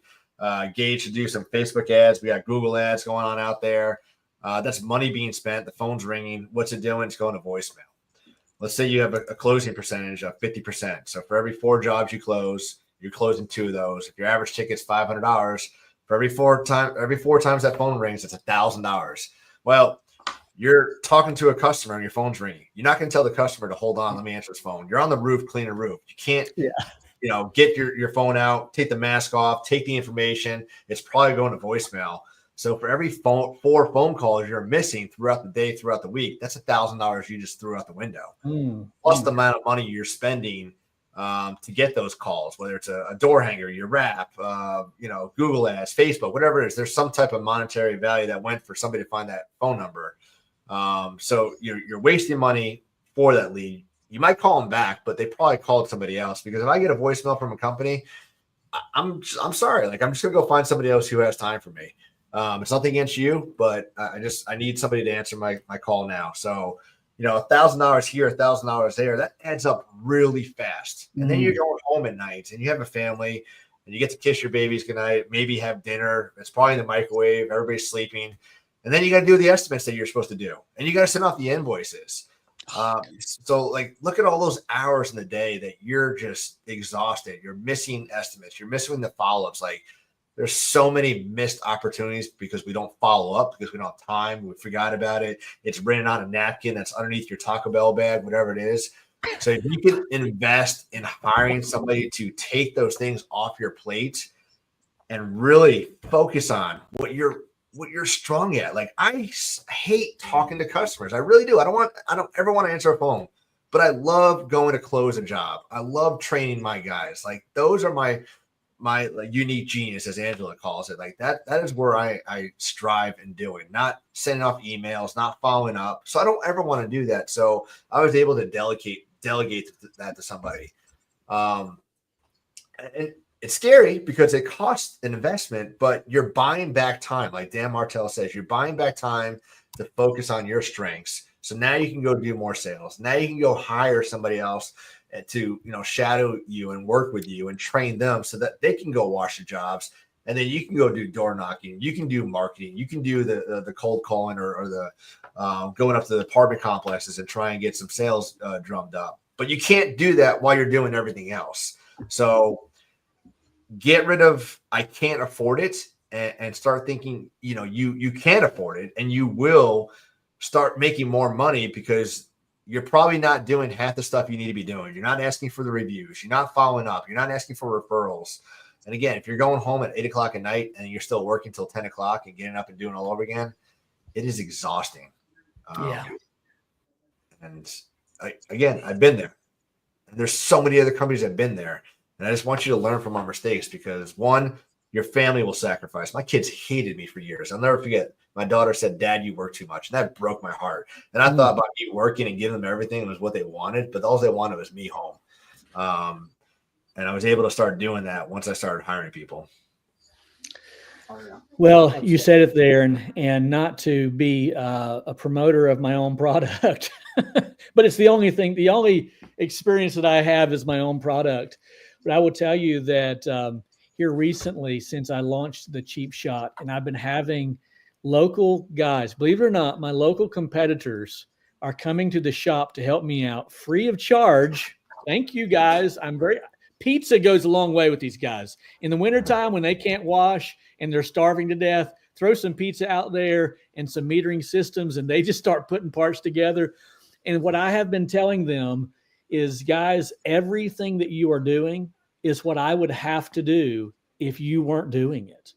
Gage to do some Facebook ads. We got Google ads going on out there. That's money being spent. The phone's ringing. What's it doing? It's going to voicemail. Let's say you have a closing percentage of 50%. So for every 4 jobs you close, you're closing 2 of those. If your average ticket's $500, for every 4 times that phone rings, it's $1,000. Well, you're talking to a customer and your phone's ringing. You're not going to tell the customer to hold on, let me answer his phone. You're on the roof, cleaning a roof. You can't, get your phone out, take the mask off, take the information. It's probably going to voicemail. So for every 4 phone calls you're missing throughout the day, throughout the week, that's $1,000 you just threw out the window. Plus the amount of money you're spending to get those calls, whether it's a door hanger, your wrap, Google ads, Facebook, whatever it is. There's some type of monetary value that went for somebody to find that phone number. So you're wasting money for that lead. You might call them back, but they probably called somebody else, because if I get a voicemail from a company, I'm sorry. Like, I'm just gonna go find somebody else who has time for me. It's nothing against you, but I need somebody to answer my call now. So, $1,000 here, $1,000 there, that adds up really fast. And then you're going home at night and you have a family and you get to kiss your babies goodnight, maybe have dinner. It's probably in the microwave. Everybody's sleeping. And then you got to do the estimates that you're supposed to do. And you got to send off the invoices. So like, look at all those hours in the day that you're just exhausted. You're missing estimates. You're missing the follow-ups. Like, there's so many missed opportunities because we don't follow up, because we don't have time. We forgot about it. It's written on a napkin that's underneath your Taco Bell bag, whatever it is. So if you can invest in hiring somebody to take those things off your plate and really focus on what you're strong at. Like, I hate talking to customers. I really do. I don't ever want to answer a phone, but I love going to close a job. I love training my guys. Like, those are my unique genius, as Angela calls it. Like, that is where I strive in doing, not sending off emails, not following up. So I don't ever want to do that. So I was able to delegate that to somebody. And it's scary because it costs an investment, but you're buying back time. Like Dan Martell says, you're buying back time to focus on your strengths. So now you can go do more sales. Now you can go hire somebody else to shadow you and work with you and train them so that they can go wash the jobs, and then you can go do door knocking, you can do marketing, you can do the cold calling or the going up to the apartment complexes and try and get some sales drummed up. But you can't do that while you're doing everything else. So get rid of I can't afford it and start thinking you can afford it, and you will start making more money because you're probably not doing half the stuff you need to be doing. You're not asking for the reviews. You're not following up. You're not asking for referrals. And again, if you're going home at 8 o'clock at night and you're still working till 10 o'clock and getting up and doing all over again, it is exhausting. And I've been there. And there's so many other companies that have been there. And I just want you to learn from our mistakes, because one, your family will sacrifice. My kids hated me for years. I'll never forget. My daughter said, "Dad, you work too much." And that broke my heart. And I thought about me working and giving them everything was what they wanted, but all they wanted was me home. And I was able to start doing that once I started hiring people. Well, you said it there, and not to be a promoter of my own product, but it's the only experience that I have is my own product. But I will tell you that here recently, since I launched the Cheap Shot, and I've been having local guys, believe it or not, my local competitors are coming to the shop to help me out free of charge. Thank you, guys. Pizza goes a long way with these guys. In the wintertime when they can't wash and they're starving to death, throw some pizza out there and some metering systems, and they just start putting parts together. And what I have been telling them is, guys, everything that you are doing is what I would have to do if you weren't doing it.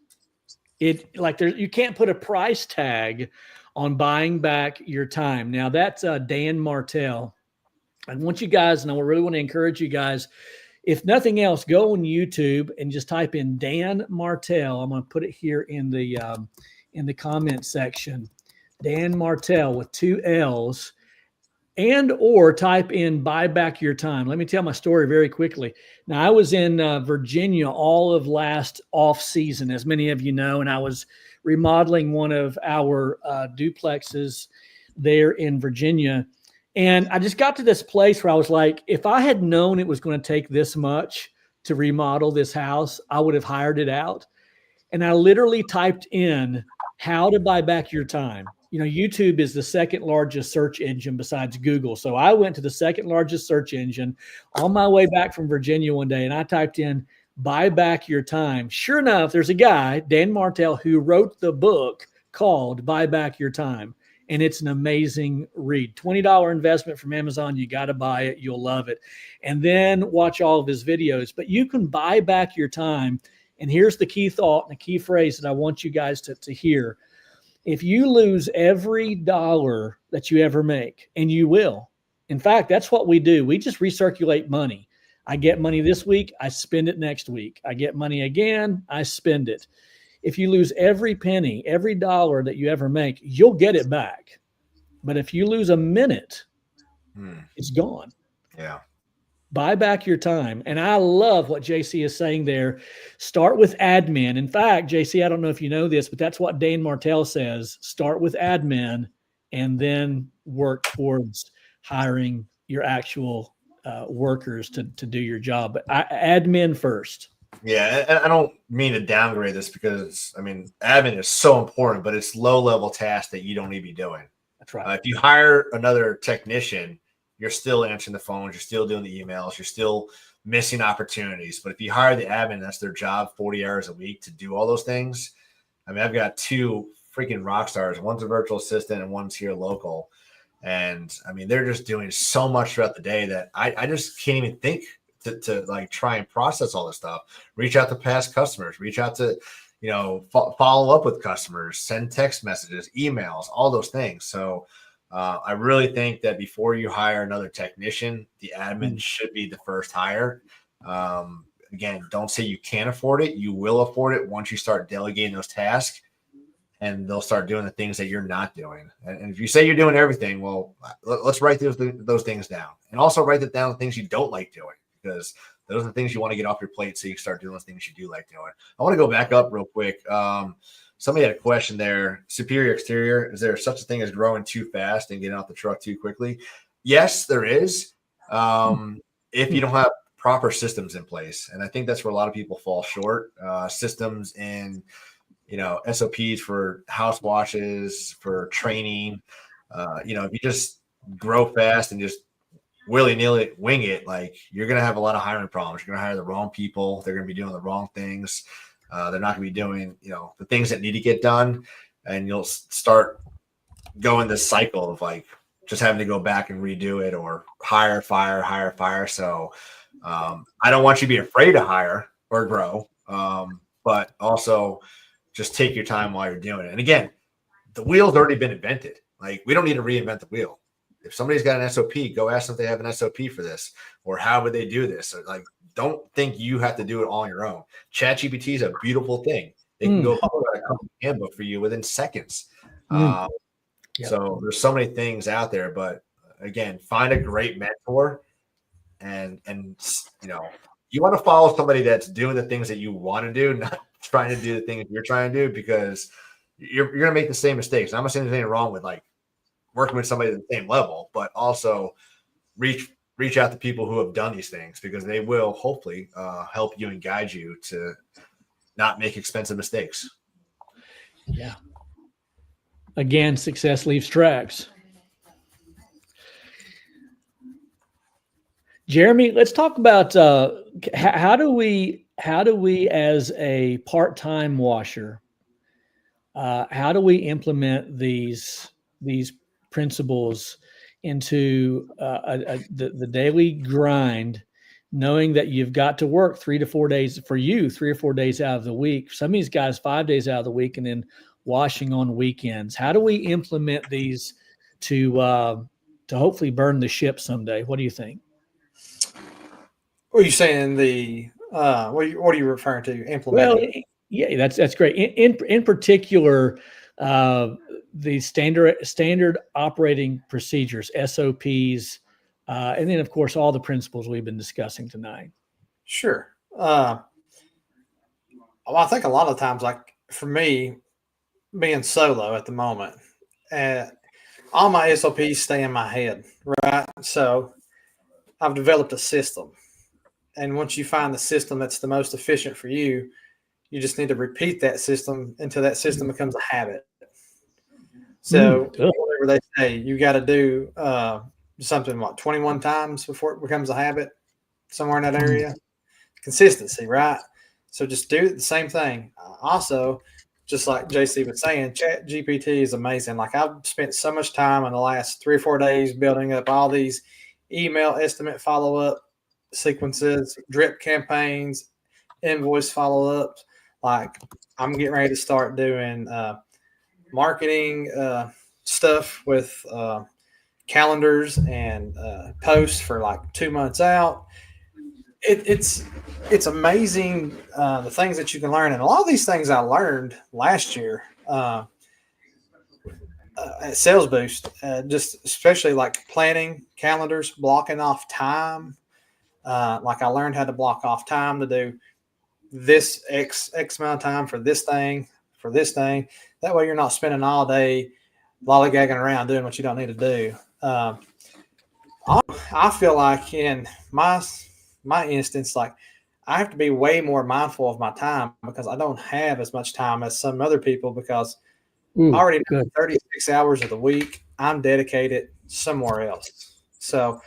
You can't put a price tag on buying back your time. Now that's Dan Martell. I want you guys, and I really want to encourage you guys, if nothing else, go on YouTube and just type in Dan Martell. I'm going to put it here in the comment section. Dan Martell with 2 L's, or type in buy back your time. Let me tell my story very quickly. Now, I was in Virginia all of last off season, as many of you know, and I was remodeling one of our duplexes there in Virginia. And I just got to this place where I was like, if I had known it was going to take this much to remodel this house, I would have hired it out. And I literally typed in how to buy back your time. YouTube is the second largest search engine besides Google. So I went to the second largest search engine on my way back from Virginia one day, and I typed in buy back your time. Sure enough, there's a guy, Dan Martell, who wrote the book called Buy Back Your Time. And it's an amazing read. $20 investment from Amazon. You got to buy it. You'll love it. And then watch all of his videos. But you can buy back your time. And here's the key thought and the key phrase that I want you guys to hear. If you lose every dollar that you ever make, and you will, in fact, that's what we do. We just recirculate money. I get money this week, I spend it next week. I get money again, I spend it. If you lose every penny, every dollar that you ever make, you'll get it back. But if you lose a minute, it's gone. Yeah. Buy back your time. And I love what JC is saying there. Start with admin. In fact, JC, I don't know if you know this, but that's what Dane Martell says. Start with admin and then work towards hiring your actual workers to do your job. But admin first. Yeah, and I don't mean to downgrade this because, I mean, admin is so important, but it's low-level tasks that you don't need to be doing. That's right. If you hire another technician, you're still answering the phones, you're still doing the emails, you're still missing opportunities. But if you hire the admin, that's their job 40 hours a week to do all those things. I mean, I've got 2 freaking rock stars. One's a virtual assistant and one's here local. And, I mean, they're just doing so much throughout the day that I just can't even think to like try and process all this stuff. Reach out to past customers, reach out to, follow up with customers, send text messages, emails, all those things. So I really think that before you hire another technician, the admin should be the first hire. Again, don't say you can't afford it. You will afford it once you start delegating those tasks, and they'll start doing the things that you're not doing. And if you say you're doing everything, well, let's write those things down, and also write it down the things you don't like doing, because those are the things you want to get off your plate so you can start doing those things you do like doing. I want to go back up real quick. Somebody had a question there. Superior exterior, is there such a thing as growing too fast and getting off the truck too quickly? Yes, there is. If you don't have proper systems in place. And I think that's where a lot of people fall short. Systems in, SOPs for house washes, for training. If you just grow fast and just willy-nilly wing it, like, you're going to have a lot of hiring problems. You're going to hire the wrong people. They're going to be doing the wrong things. They're not going to be doing, the things that need to get done. And you'll start going this cycle of like just having to go back and redo it, or hire, fire. So I don't want you to be afraid to hire or grow, but also just take your time while you're doing it. And again, the wheel's already been invented. Like, we don't need to reinvent the wheel. If somebody's got an SOP, go ask them if they have an SOP for this, or how would they do this? Or, like, don't think you have to do it all on your own. ChatGPT is a beautiful thing. They can go pull out a company handbook for you within seconds. So there's so many things out there, but again, find a great mentor, and you want to follow somebody that's doing the things that you want to do, not trying to do the things you're trying to do, because you're going to make the same mistakes. I'm not saying there's anything wrong with like working with somebody at the same level, but also reach out to people who have done these things, because they will hopefully help you and guide you to not make expensive mistakes. Yeah. Again, success leaves tracks. Jeremy, let's talk about how do we as a part-time washer, how do we implement these principles into the daily grind, knowing that you've got to work 3 or 4 days out of the week. Some of these guys 5 days out of the week, and then washing on weekends. How do we implement these to hopefully burn the ship someday? What do you think? What are you saying? What are you referring to? Implementing? Well, yeah, that's great. In particular, the standard operating procedures, SOPs, and then of course all the principles we've been discussing tonight. Sure. Well, I think a lot of times, like for me, being solo at the moment, all my SOPs stay in my head, right? So I've developed a system. And once you find the system that's the most efficient for you, you just need to repeat that system until that system becomes a habit. So whatever they say, you got to do something, 21 times before it becomes a habit, somewhere in that area. Consistency, right? So just do the same thing. Also, just like JC was saying, ChatGPT is amazing. Like, I've spent so much time in the last 3 or 4 days building up all these email estimate follow-up sequences, drip campaigns, invoice follow-ups. Like, I'm getting ready to start doing marketing stuff with calendars and posts for like 2 months out. it's amazing the things that you can learn, and a lot of these things I learned last year at Sales Boost, just especially like planning calendars, blocking off time. Like I learned how to block off time to do this X amount of time for this thing. That way you're not spending all day lollygagging around doing what you don't need to do. I feel like in my instance, like I have to be way more mindful of my time because I don't have as much time as some other people because already 36 hours of the week, I'm dedicated somewhere else. So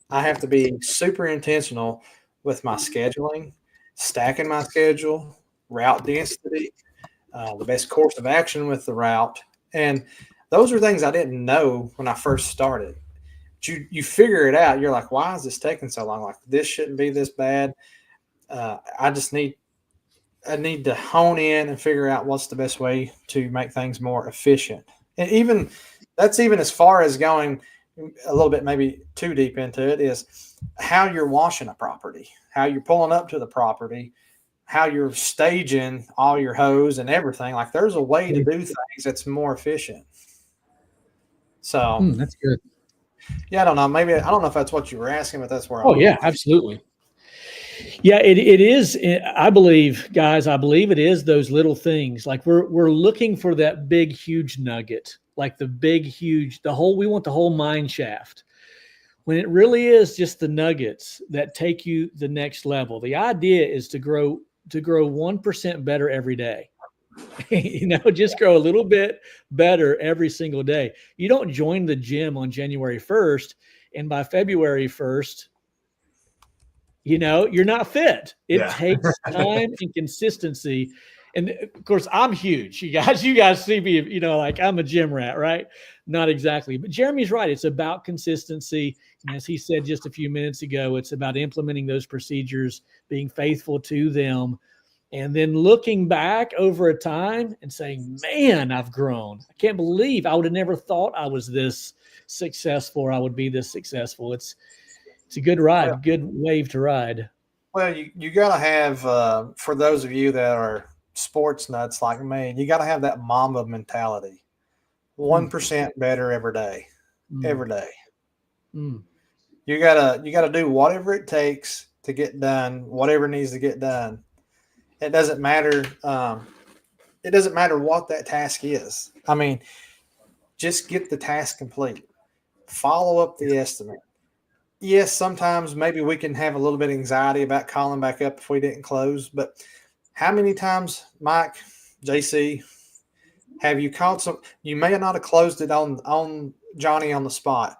I have to be super intentional with my scheduling, stacking my schedule, route density, the best course of action with the route. And those are things I didn't know when I first started. You figure it out. You're like, why is this taking so long? Like this shouldn't be this bad. I need to hone in and figure out what's the best way to make things more efficient. And that's even as far as going a little bit maybe too deep into it is how you're washing a property, how you're pulling up to the property, how you're staging all your hose and everything. Like there's a way to do things that's more efficient. So that's good. Yeah, I don't know. Maybe I don't know if that's what you were asking, but that's where. Oh yeah, absolutely. Yeah, it is. I believe, guys. I believe it is those little things. Like we're looking for that big, huge nugget, like the big, huge, we want the whole mine shaft. When it really is just the nuggets that take you the next level. The idea is to grow 1% better every day. Just grow a little bit better every single day. You don't join the gym on January 1st, and by February 1st, you're not fit. It takes time and consistency. And of course, I'm huge. You guys see me, like I'm a gym rat, right? Not exactly. But Jeremy's right. It's about consistency. And as he said just a few minutes ago, it's about implementing those procedures, being faithful to them, and then looking back over a time and saying, man, I've grown. I can't believe I would have never thought I was this successful or I would be this successful. It's a good ride, good wave to ride. Well, you got to have, for those of you that are sports nuts like me, you got to have that Mamba mentality. 1% better every day, every day. You gotta do whatever it takes to get done, whatever needs to get done. It doesn't matter. It doesn't matter what that task is. I mean, just get the task complete. Follow up the estimate. Yes, sometimes maybe we can have a little bit of anxiety about calling back up if we didn't close. But how many times, Mike, JC, have you called you may not have closed it on Johnny on the spot,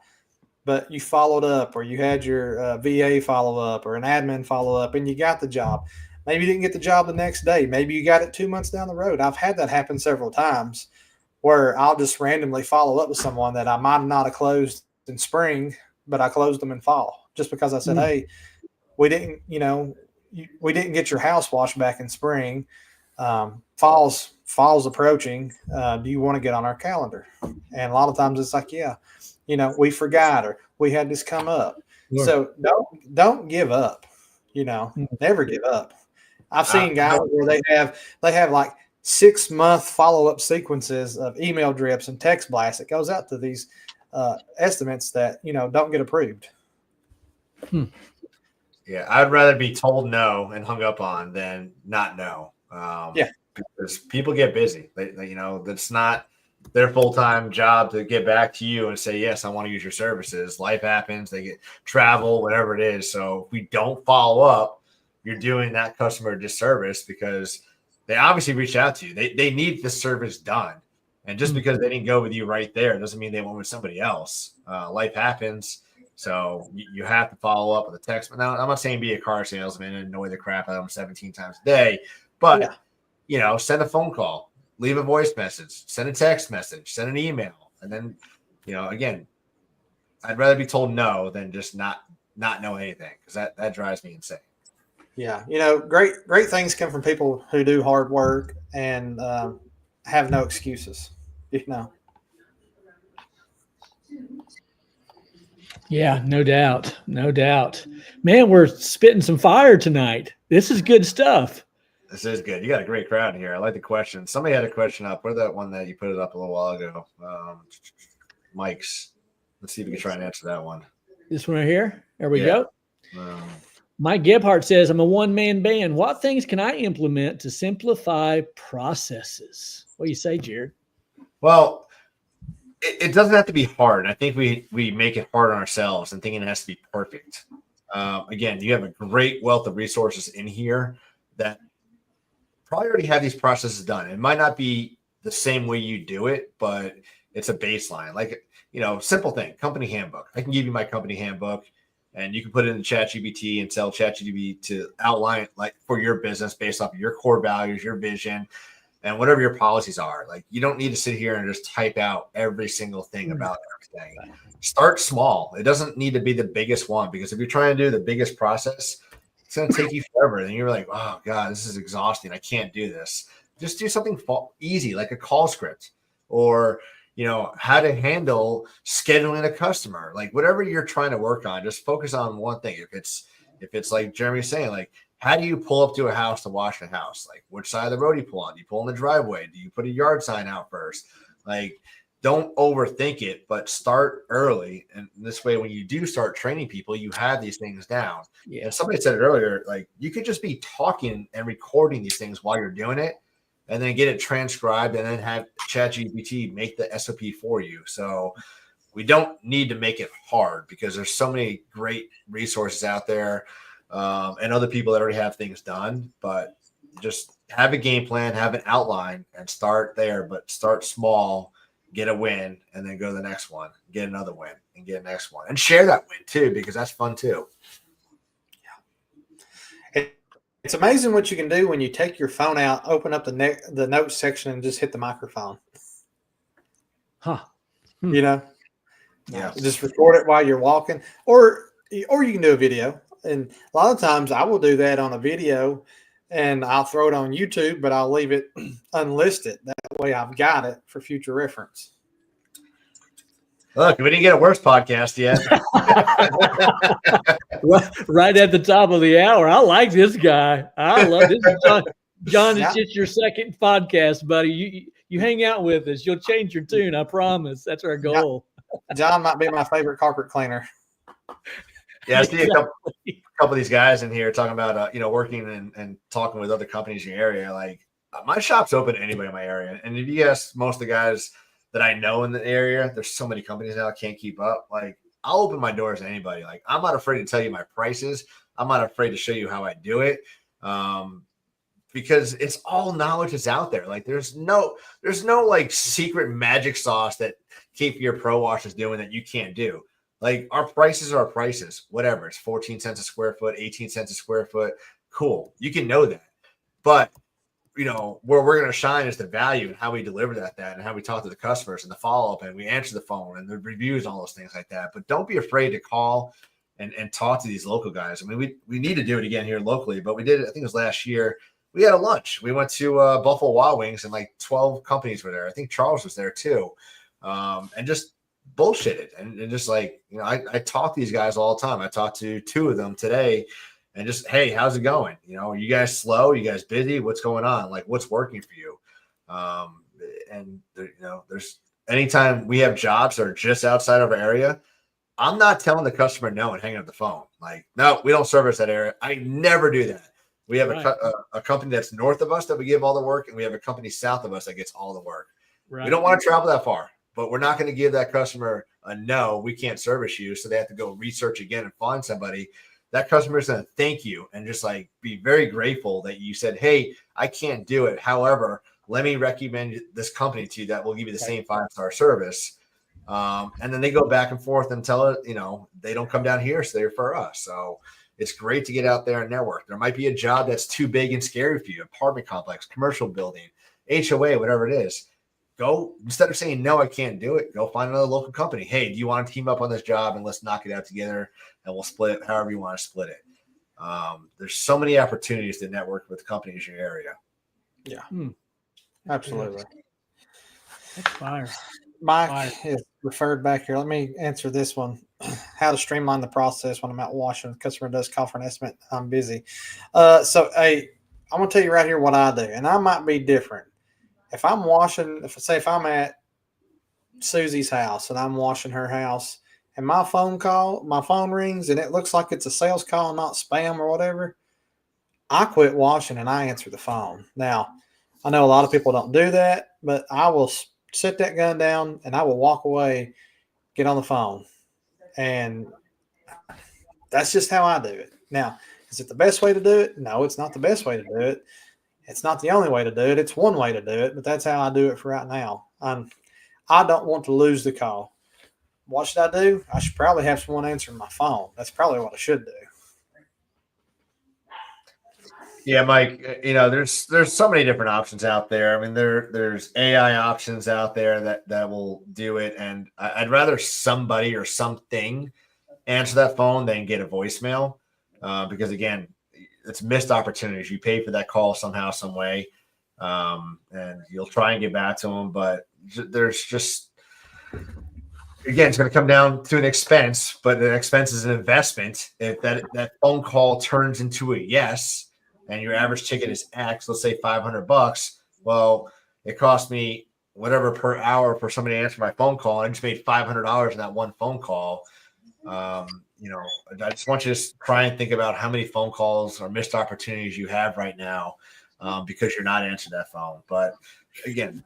but you followed up, or you had your VA follow up or an admin follow up, and you got the job. Maybe you didn't get the job the next day. Maybe you got it 2 months down the road. I've had that happen several times where I'll just randomly follow up with someone that I might not have closed in spring, but I closed them in fall just because I said, hey, we didn't get your house washed back in spring. Fall's approaching. Do you want to get on our calendar? And a lot of times it's like, yeah, we forgot, or we had this come up. Sure. So don't give up, never give up. I've seen guys where they have like 6-month follow-up sequences of email drips and text blasts that goes out to these estimates that don't get approved. Yeah, I'd rather be told no and hung up on than not know. Because people get busy. They that's not their full-time job to get back to you and say, yes, I want to use your services. Life happens. They get travel, whatever it is. So if we don't follow up, you're doing that customer a disservice because they obviously reached out to you. They need this service done. And just because they didn't go with you right there doesn't mean they went with somebody else. Life happens. So you have to follow up with a text. Now, I'm not saying be a car salesman and annoy the crap out of them 17 times a day, but, send a phone call, leave a voice message, send a text message, send an email. And then, again, I'd rather be told no than just not know anything because that drives me insane. Yeah. Great things come from people who do hard work and have no excuses, Yeah, no doubt. No doubt. Man, we're spitting some fire tonight. This is good stuff. This is good. You got a great crowd here. I like the question. Somebody had a question up. Where that one that you put it up a little while ago? Mike's. Let's see if we can try and answer that one. This one right here. There we go. Um, Mike Gebhardt says, I'm a one-man band. What things can I implement to simplify processes? What do you say, Jared? Well, it doesn't have to be hard. I think we make it hard on ourselves and thinking it has to be perfect. Again, you have a great wealth of resources in here that probably already have these processes done. It might not be the same way you do it, but it's a baseline. Like, simple thing, company handbook. I can give you my company handbook and you can put it in ChatGPT and tell ChatGPT to outline it like for your business based off of your core values, your vision, and whatever your policies are. Like, you don't need to sit here and just type out every single thing about everything. Start small. It doesn't need to be the biggest one, because if you're trying to do the biggest process, it's going to take you forever. And you're like, oh God, this is exhausting. I can't do this. Just do something easy, like a call script, or, how to handle scheduling a customer, like whatever you're trying to work on, just focus on one thing. If it's like Jeremy's saying, like, how do you pull up to a house to wash a house? Like, which side of the road do you pull on? Do you pull in the driveway? Do you put a yard sign out first? Like, don't overthink it, but start early. And this way, when you do start training people, you have these things down. Yeah. And somebody said it earlier, like, you could just be talking and recording these things while you're doing it, and then get it transcribed, and then have ChatGPT make the SOP for you. So we don't need to make it hard, because there's so many great resources out there, and other people that already have things done. But just have a game plan, have an outline, and start there. But start small, get a win, and then go to the next one, get another win, and get a next one, and share that win too, because that's fun too. It's amazing what you can do when you take your phone out, open up the notes section, and just hit the microphone. Yeah. Just record it while you're walking, or you can do a video. And a lot of times I will do that on a video, and I'll throw it on YouTube, but I'll leave it unlisted. That way I've got it for future reference. Look, we didn't get a worse podcast yet. right at the top of the hour. I like this guy. I love this. John, it's just your second podcast, buddy. You hang out with us. You'll change your tune. I promise. That's our goal. John might be my favorite carpet cleaner. Yeah, I see a couple of these guys in here talking about, working and talking with other companies in your area. Like, my shop's open to anybody in my area. And if you ask most of the guys that I know in the area, there's so many companies now I can't keep up. Like, I'll open my doors to anybody. Like, I'm not afraid to tell you my prices. I'm not afraid to show you how I do it. Because it's all knowledge that's out there. Like, there's no like secret magic sauce that Cape Fear Pro Wash is doing that you can't do. Like, our prices are our prices, whatever. It's 14 cents a square foot, 18 cents a square foot. Cool. You can know that. But, where we're going to shine is the value and how we deliver that and how we talk to the customers and the follow-up, and we answer the phone and the reviews and all those things like that. But don't be afraid to call and talk to these local guys. I mean, we need to do it again here locally, but we did it, I think it was last year. We had a lunch. We went to Buffalo Wild Wings, and like 12 companies were there. I think Charles was there too. And just bullshitted. And just like, I talk to these guys all the time. I talked to 2 of them today, and just, hey, how's it going? Are you guys slow? You guys busy? What's going on? Like, what's working for you? And there's anytime we have jobs that are just outside of our area, I'm not telling the customer no and hanging up the phone. Like, no, we don't service that area. I never do that. We have a company that's north of us that we give all the work, and we have a company south of us that gets all the work. Right. We don't want to travel that far, but we're not going to give that customer a no, we can't service you. So they have to go research again and find somebody. That customer is going to thank you and just like be very grateful that you said, hey, I can't do it. However, let me recommend this company to you that will give you the same 5-star service. And then they go back and forth and tell it, they don't come down here, so they refer us. So it's great to get out there and network. There might be a job that's too big and scary for you, apartment complex, commercial building, HOA, whatever it is. Go, instead of saying, no, I can't do it, go find another local company. Hey, do you want to team up on this job, and let's knock it out together, and we'll split it however you want to split it. There's so many opportunities to network with companies in your area. Yeah, absolutely. That's fire. Mike is referred back here. Let me answer this one. how to streamline the process when I'm out washing. The customer does call for an estimate. I'm busy. I'm going to tell you right here what I do, and I might be different. If I'm washing, if I'm at Susie's house and I'm washing her house, and my phone rings and it looks like it's a sales call, not spam or whatever, I quit washing and I answer the phone. Now, I know a lot of people don't do that, but I will sit that gun down and I will walk away, get on the phone. And that's just how I do it. Now, is it the best way to do it? No, it's not the best way to do it. It's not the only way to do it. It's one way to do it, but that's how I do it for right now. I don't want to lose the call. What should I do? I should probably have someone answering my phone. That's probably what I should do. Yeah, Mike, there's so many different options out there. I mean, there's AI options out there that will do it. And I'd rather somebody or something answer that phone than get a voicemail. Because again, it's missed opportunities. You pay for that call somehow, some way. And you'll try and get back to them, but there's just, again, it's going to come down to an expense, but the expense is an investment. If that phone call turns into a yes, and your average ticket is X, let's say $500. Well, it cost me whatever per hour for somebody to answer my phone call. I just made $500 in that one phone call. I just want you to try and think about how many phone calls or missed opportunities you have right now because you're not answering that phone. But again,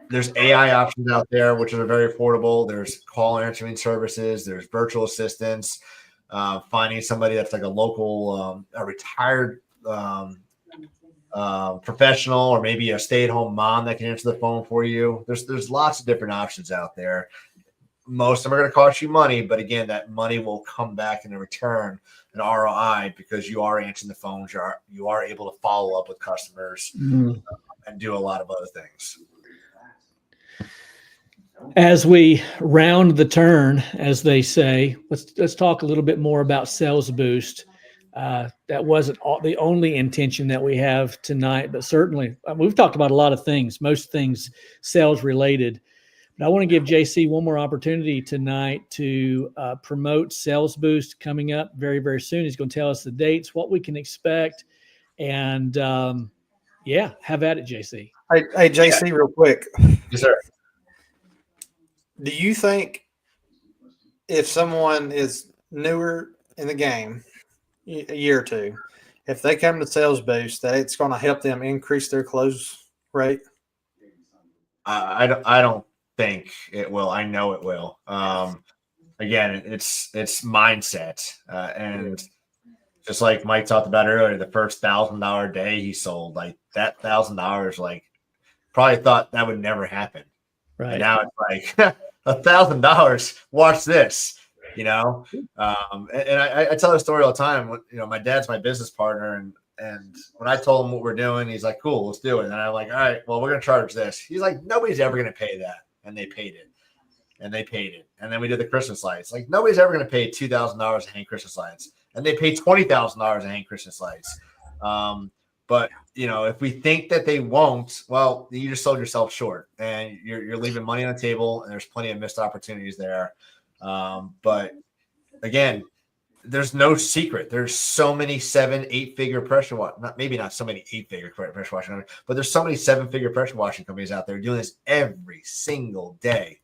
there's AI options out there, which are very affordable. There's call answering services. There's virtual assistants, finding somebody that's like a local, a retired professional, or maybe a stay-at-home mom that can answer the phone for you. There's lots of different options out there. Most of them are going to cost you money, but again, that money will come back in a return, an ROI, because you are answering the phones. You are able to follow up with customers and do a lot of other things. As we round the turn, as they say, let's talk a little bit more about Sales Boost. That wasn't the only intention that we have tonight, but certainly we've talked about a lot of things, most things sales related. But I want to give JC one more opportunity tonight to promote Sales Boost coming up very, very soon. He's going to tell us the dates, what we can expect, and have at it, JC. Hey, JC, real quick. Yes, sir. Do you think if someone is newer in the game, a year or two, if they come to Sales Boost, that it's going to help them increase their close rate? I don't think it will. I know it will. Again, it's mindset, and just like Mike talked about earlier, the first $1,000 day he sold, like that $1,000, like probably thought that would never happen. Right. And now it's like $1,000. Watch this. And I tell a story all the time. My dad's my business partner, and when I told him what we're doing, he's like, "Cool, let's do it." And I'm like, "All right, well, we're gonna charge this." He's like, "Nobody's ever gonna pay that," and they paid it, and then we did the Christmas lights. Like nobody's ever gonna pay $2,000 to hang Christmas lights, and they paid $20,000 to hang Christmas lights. But if we think that they won't, well, you just sold yourself short, and you're leaving money on the table, and there's plenty of missed opportunities there. But again, there's no secret. There's so many 7-8 figure pressure wash, not so many 8-figure pressure washing, but there's so many 7-figure pressure washing companies out there doing this every single day.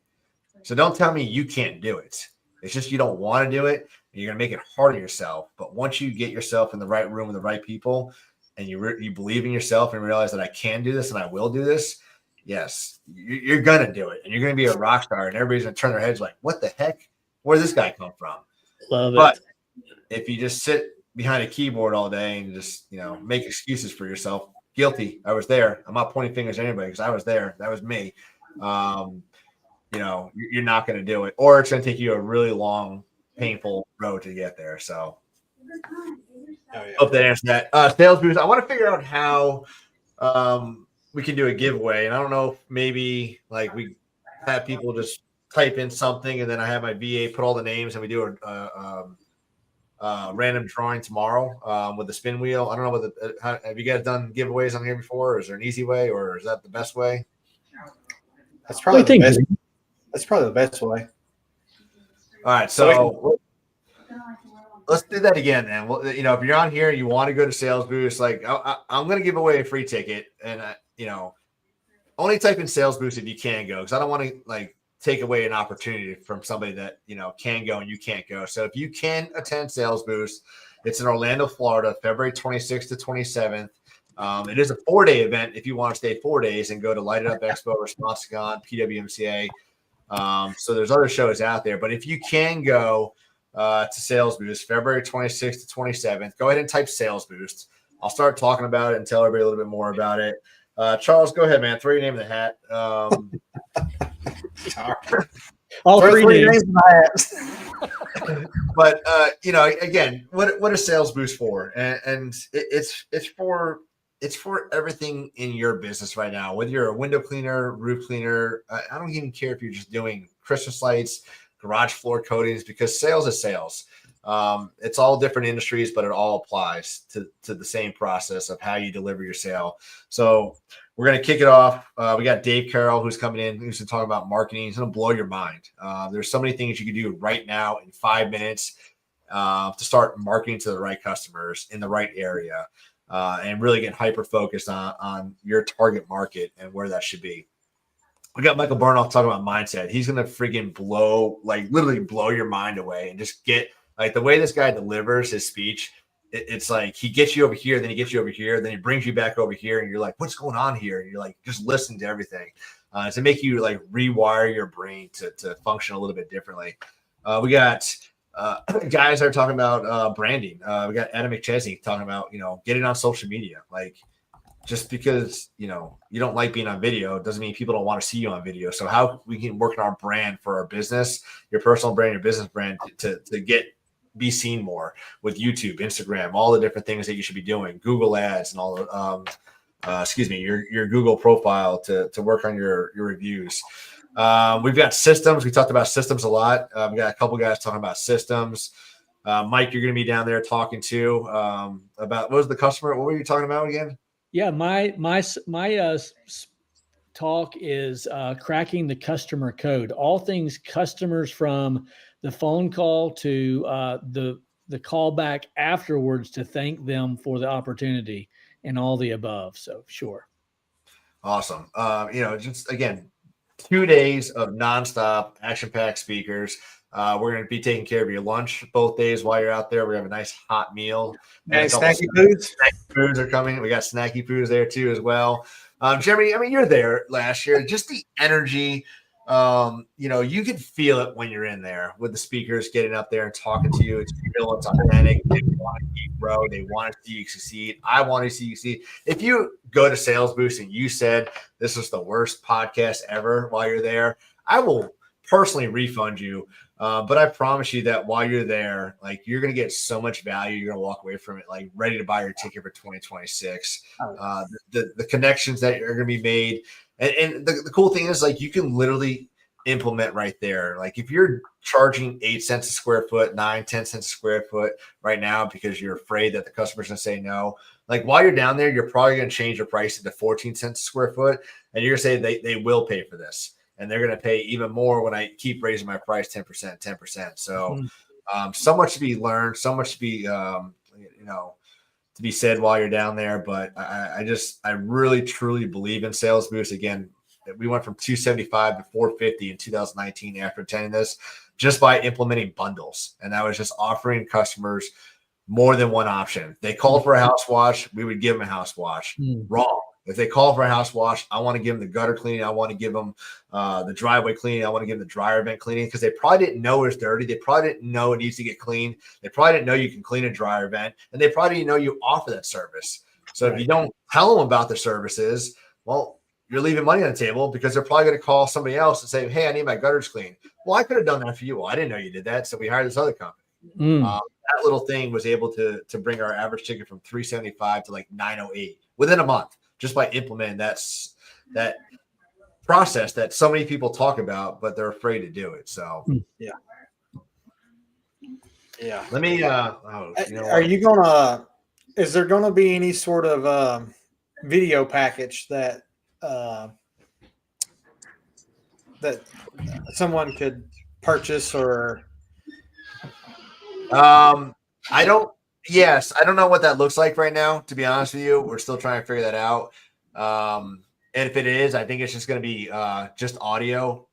So don't tell me you can't do it. It's just you don't want to do it, and you're gonna make it hard on yourself. But once you get yourself in the right room with the right people, and you believe in yourself and realize that I can do this and I will do this, yes, you're gonna do it, and you're gonna be a rock star, and everybody's gonna turn their heads like, "What the heck? Where did this guy come from?" Love it. But if you just sit behind a keyboard all day and just make excuses for yourself, guilty. I was there. I'm not pointing fingers at anybody because I was there. That was me. You're not going to do it, or it's going to take you a really long, painful road to get there. So, hope that answers that. Sales Boost. I want to figure out how we can do a giveaway, and I don't know if maybe like we have people just type in something, and then I have my VA put all the names, and we do a random drawing tomorrow with the spin wheel. I don't know have you guys done giveaways on here before, or is there an easy way, or is that the best way? That's probably the best way. All right, so let's do that again, then. Well, if you're on here and you want to go to Sales Boost, like I'm going to give away a free ticket, and only type in Sales Boost if you can go, because I don't want to like take away an opportunity from somebody that can go and you can't go. So if you can attend Sales Boost, it's in Orlando, Florida, February 26th to 27th. It is a 4-day event if you want to stay 4 days and go to Light It Up Expo, ResponsiCon, PWMCA. So there's other shows out there, but if you can go to Sales Boost, February 26th to 27th, go ahead and type Sales Boost. I'll start talking about it and tell everybody a little bit more about it. Charles, go ahead, man. Throw your name in the hat. All three names in the hat. But again, what is Sales Boost for? And it's for everything in your business right now. Whether you're a window cleaner, roof cleaner, I don't even care if you're just doing Christmas lights, garage floor coatings, because sales is sales. It's all different industries, but it all applies to the same process of how you deliver your sale. So we're going to kick it off. We got Dave Carroll, who's coming in, who's going to talk about marketing. He's going to blow your mind. There's so many things you can do right now in 5 minutes to start marketing to the right customers in the right area, and really get hyper focused on your target market and where that should be. We got Michael Burnoff talking about mindset. He's going to freaking literally blow your mind away, and just get like the way this guy delivers his speech. It's like he gets you over here, then he gets you over here, then he brings you back over here, and you're like, what's going on here? And you're like, just listen to everything to make you like rewire your brain to function a little bit differently. We got guys that are talking about branding. We got Adam McChesney talking about, getting on social media. Like, just because, you don't like being on video doesn't mean people don't want to see you on video. So how we can work on our brand for our business, your personal brand, your business brand to be seen more with YouTube, Instagram, all the different things that you should be doing, Google ads and all your Google profile to work on your reviews. We've got systems. We talked about systems a lot. We got a couple guys talking about systems. Mike, you're going to be down there talking too about, what was the customer? What were you talking about again? Yeah, my talk is cracking the customer code. All things customers, from the phone call to the call back afterwards to thank them for the opportunity, and all the above. So sure. Awesome. Just again, 2 days of nonstop action-packed speakers. We're going to be taking care of your lunch both days while you're out there. We have a nice hot meal. And snacky foods. Snacky foods are coming. We got snacky foods there too as well. Jeremy, you're there last year. Just the energy. You can feel it when you're in there with the speakers getting up there and talking to you. It's real, it's authentic. They want to see you grow. They want to see you succeed. I want to see you succeed. If you go to Sales Boost and you said this was the worst podcast ever while you're there, I will personally refund you. But I promise you that while you're there, like, you're going to get so much value. You're going to walk away from it like ready to buy your ticket for 2026. The connections that are going to be made. And the cool thing is, like, you can literally implement right there. Like, if you're charging 8 cents a square foot, 9, 10 cents a square foot right now because you're afraid that the customer's going to say no, like, while you're down there, you're probably going to change your price into 14 cents a square foot. And you're going to say they will pay for this. And they're going to pay even more when I keep raising my price 10%. So so much to be learned, so much to be, to be said while you're down there. But I really, truly believe in Sales Boost. Again, we went from 275 to 450 in 2019 after attending this, just by implementing bundles. And that was just offering customers more than one option. They called for a house wash, we would give them a house wash. Wrong. If they call for a house wash, I want to give them the gutter cleaning. I want to give them the driveway cleaning. I want to give them the dryer vent cleaning, because they probably didn't know it was dirty. They probably didn't know it needs to get cleaned. They probably didn't know you can clean a dryer vent, and they probably didn't know you offer that service. So if you don't tell them about the services, well, you're leaving money on the table, because they're probably going to call somebody else and say, hey, I need my gutters cleaned. Well, I could have done that for you. Well, I didn't know you did that, so we hired this other company. That little thing was able to bring our average ticket from 375 to like 908 within a month, just by implementing that process that so many people talk about, but they're afraid to do it. So yeah. Let me. Is there gonna be any sort of video package that that someone could purchase, or? Yes, I don't know what that looks like right now, to be honest with you. We're still trying to figure that out. And if it is, I think it's just going to be just audio,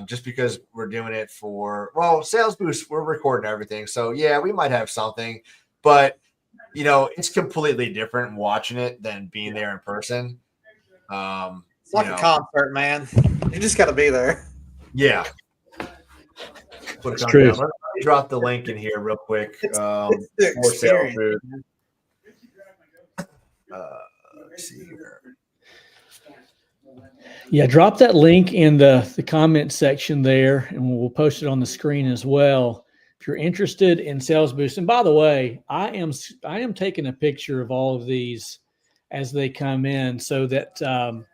just because we're doing it for, Sales Boost, we're recording everything. So, yeah, we might have something. But, it's completely different watching it than being there in person. It's like a concert, man. You just got to be there. Yeah. That's true. Let me drop the link in here real quick. It's the For Sales experience. Boost. Let's see here. Yeah, drop that link in the comment section there, and we'll post it on the screen as well. If you're interested in Sales Boost, and by the way, I am taking a picture of all of these as they come in, so that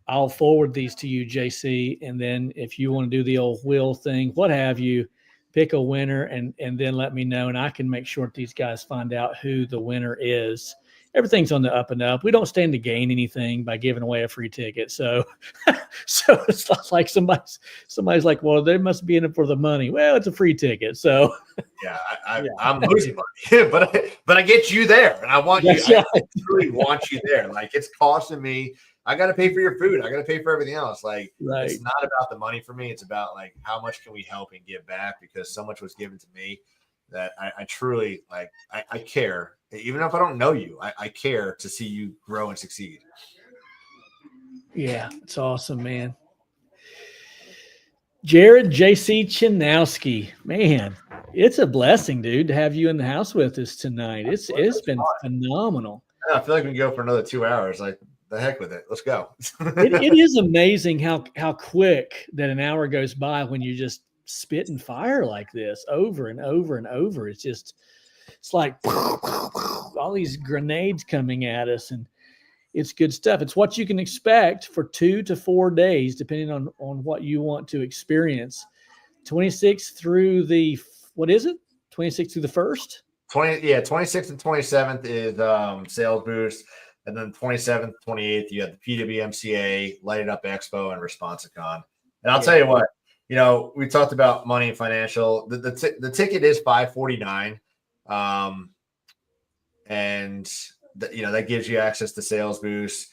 I'll forward these to you, JC, and then if you want to do the old wheel thing, what have you, pick a winner and then let me know, and I can make sure that these guys find out who the winner is. Everything's on the up and up. We don't stand to gain anything by giving away a free ticket. So it's not like somebody's like, well, they must be in it for the money. Well, it's a free ticket. So yeah, I'm losing money, but I get you there, and I want you. I really want you there. Like, it's costing me. I got to pay for your food. I got to pay for everything else. Like, It's not about the money for me. It's about, like, how much can we help and give back, because so much was given to me that I truly, like, I care. Even if I don't know you, I care to see you grow and succeed. Yeah, it's awesome, man. Jared JC Chanowsky, man, it's a blessing, dude, to have you in the house with us tonight. It's been phenomenal. I feel like we can go for another 2 hours. Like, the heck with it. Let's go. It is amazing how quick that an hour goes by when you just spit and fire like this over and over and over. It's like all these grenades coming at us, and it's good stuff. It's what you can expect for 2 to 4 days, depending on what you want to experience. 26th through the, what is it? 26th through the 1st? 26th and 27th is Sales Boost. And then 27th, 28th, you have the PWMCA, Light It Up Expo, and Responsicon. And I'll tell you what, we talked about money and financial. The ticket is $549, and that gives you access to Sales Boost.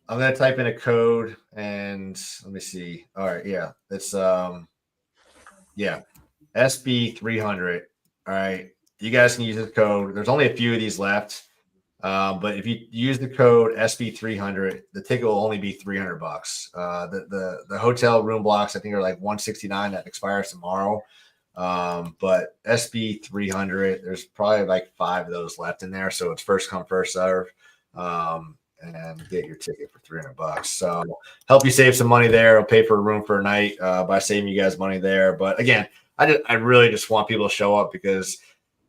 I'm gonna type in a code, and let me see. All right, yeah, it's SB300. All right, you guys can use the code. There's only a few of these left. But if you use the code SB300, the ticket will only be $300. The hotel room blocks, I think, are like $169. That expires tomorrow. But SB300, there's probably like 5 of those left in there, so it's first come, first serve. And get your ticket for $300. So help you save some money there. It'll pay for a room for a night by saving you guys money there. But again, I really just want people to show up, because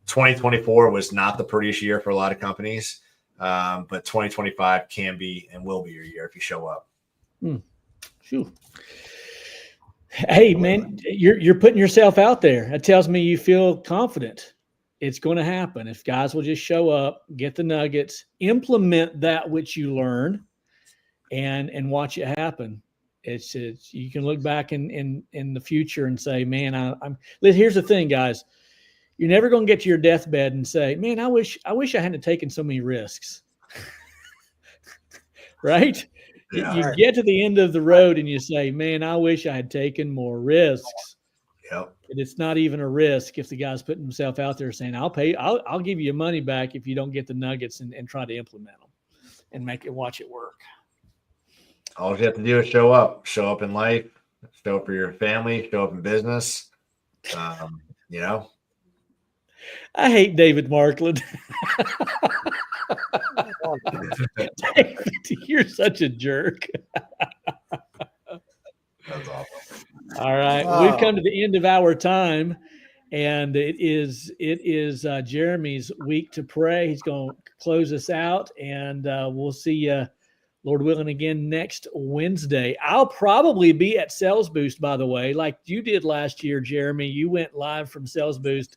2024 was not the prettiest year for a lot of companies. But 2025 can be and will be your year if you show up. Hey, man, you're putting yourself out there. That tells me you feel confident it's going to happen. If guys will just show up, get the nuggets, implement that which you learn, and watch it happen. It's you can look back in the future and say, man, here's the thing, guys. You're never going to get to your deathbed and say, man, I wish I hadn't taken so many risks. Right? Yeah. You get to the end of the road and you say, man, I wish I had taken more risks. Yep. And it's not even a risk if the guy's putting himself out there saying, I'll give you your money back if you don't get the nuggets and try to implement them and watch it work. All you have to do is show up in life, show up for your family, show up in business. I hate David Markland. David, you're such a jerk. That's awful. All right. We've come to the end of our time, and it is Jeremy's week to pray. He's going to close us out, and we'll see you, Lord willing, again next Wednesday. I'll probably be at Sales Boost, by the way, like you did last year, Jeremy. You went live from Sales Boost.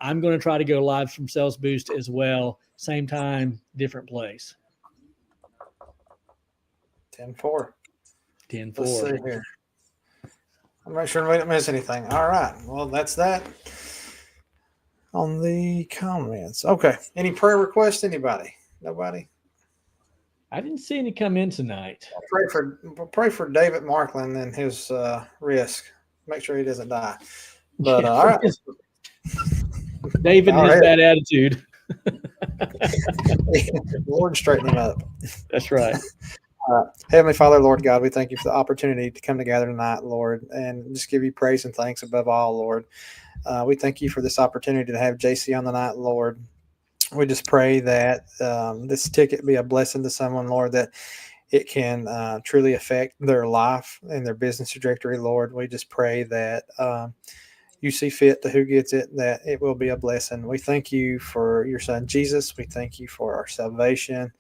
I'm going to try to go live from Sales Boost as well. Same time, different place. 10-4. 10-4. Let's see here. I'll make sure we don't miss anything. All right. Well, that's that. on the comments. Okay. Any prayer requests? Anybody? Nobody? I didn't see any come in tonight. Pray for David Markland and his risk. Make sure he doesn't die. But all right. David and his bad attitude. Lord, straighten him up. That's right. Heavenly Father, Lord God, we thank you for the opportunity to come together tonight, Lord, and just give you praise and thanks above all, Lord. We thank you for this opportunity to have JC on the night, Lord. We just pray that this ticket be a blessing to someone, Lord, that it can truly affect their life and their business trajectory, Lord. We just pray that you see fit to who gets it, that it will be a blessing. We thank you for your son, Jesus. We thank you for our salvation.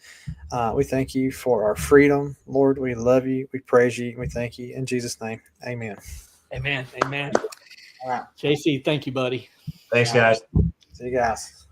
We thank you for our freedom. Lord, we love you. We praise you. We thank you. In Jesus' name, amen. Amen. Amen. All right. JC, thank you, buddy. Thanks, guys. See you guys.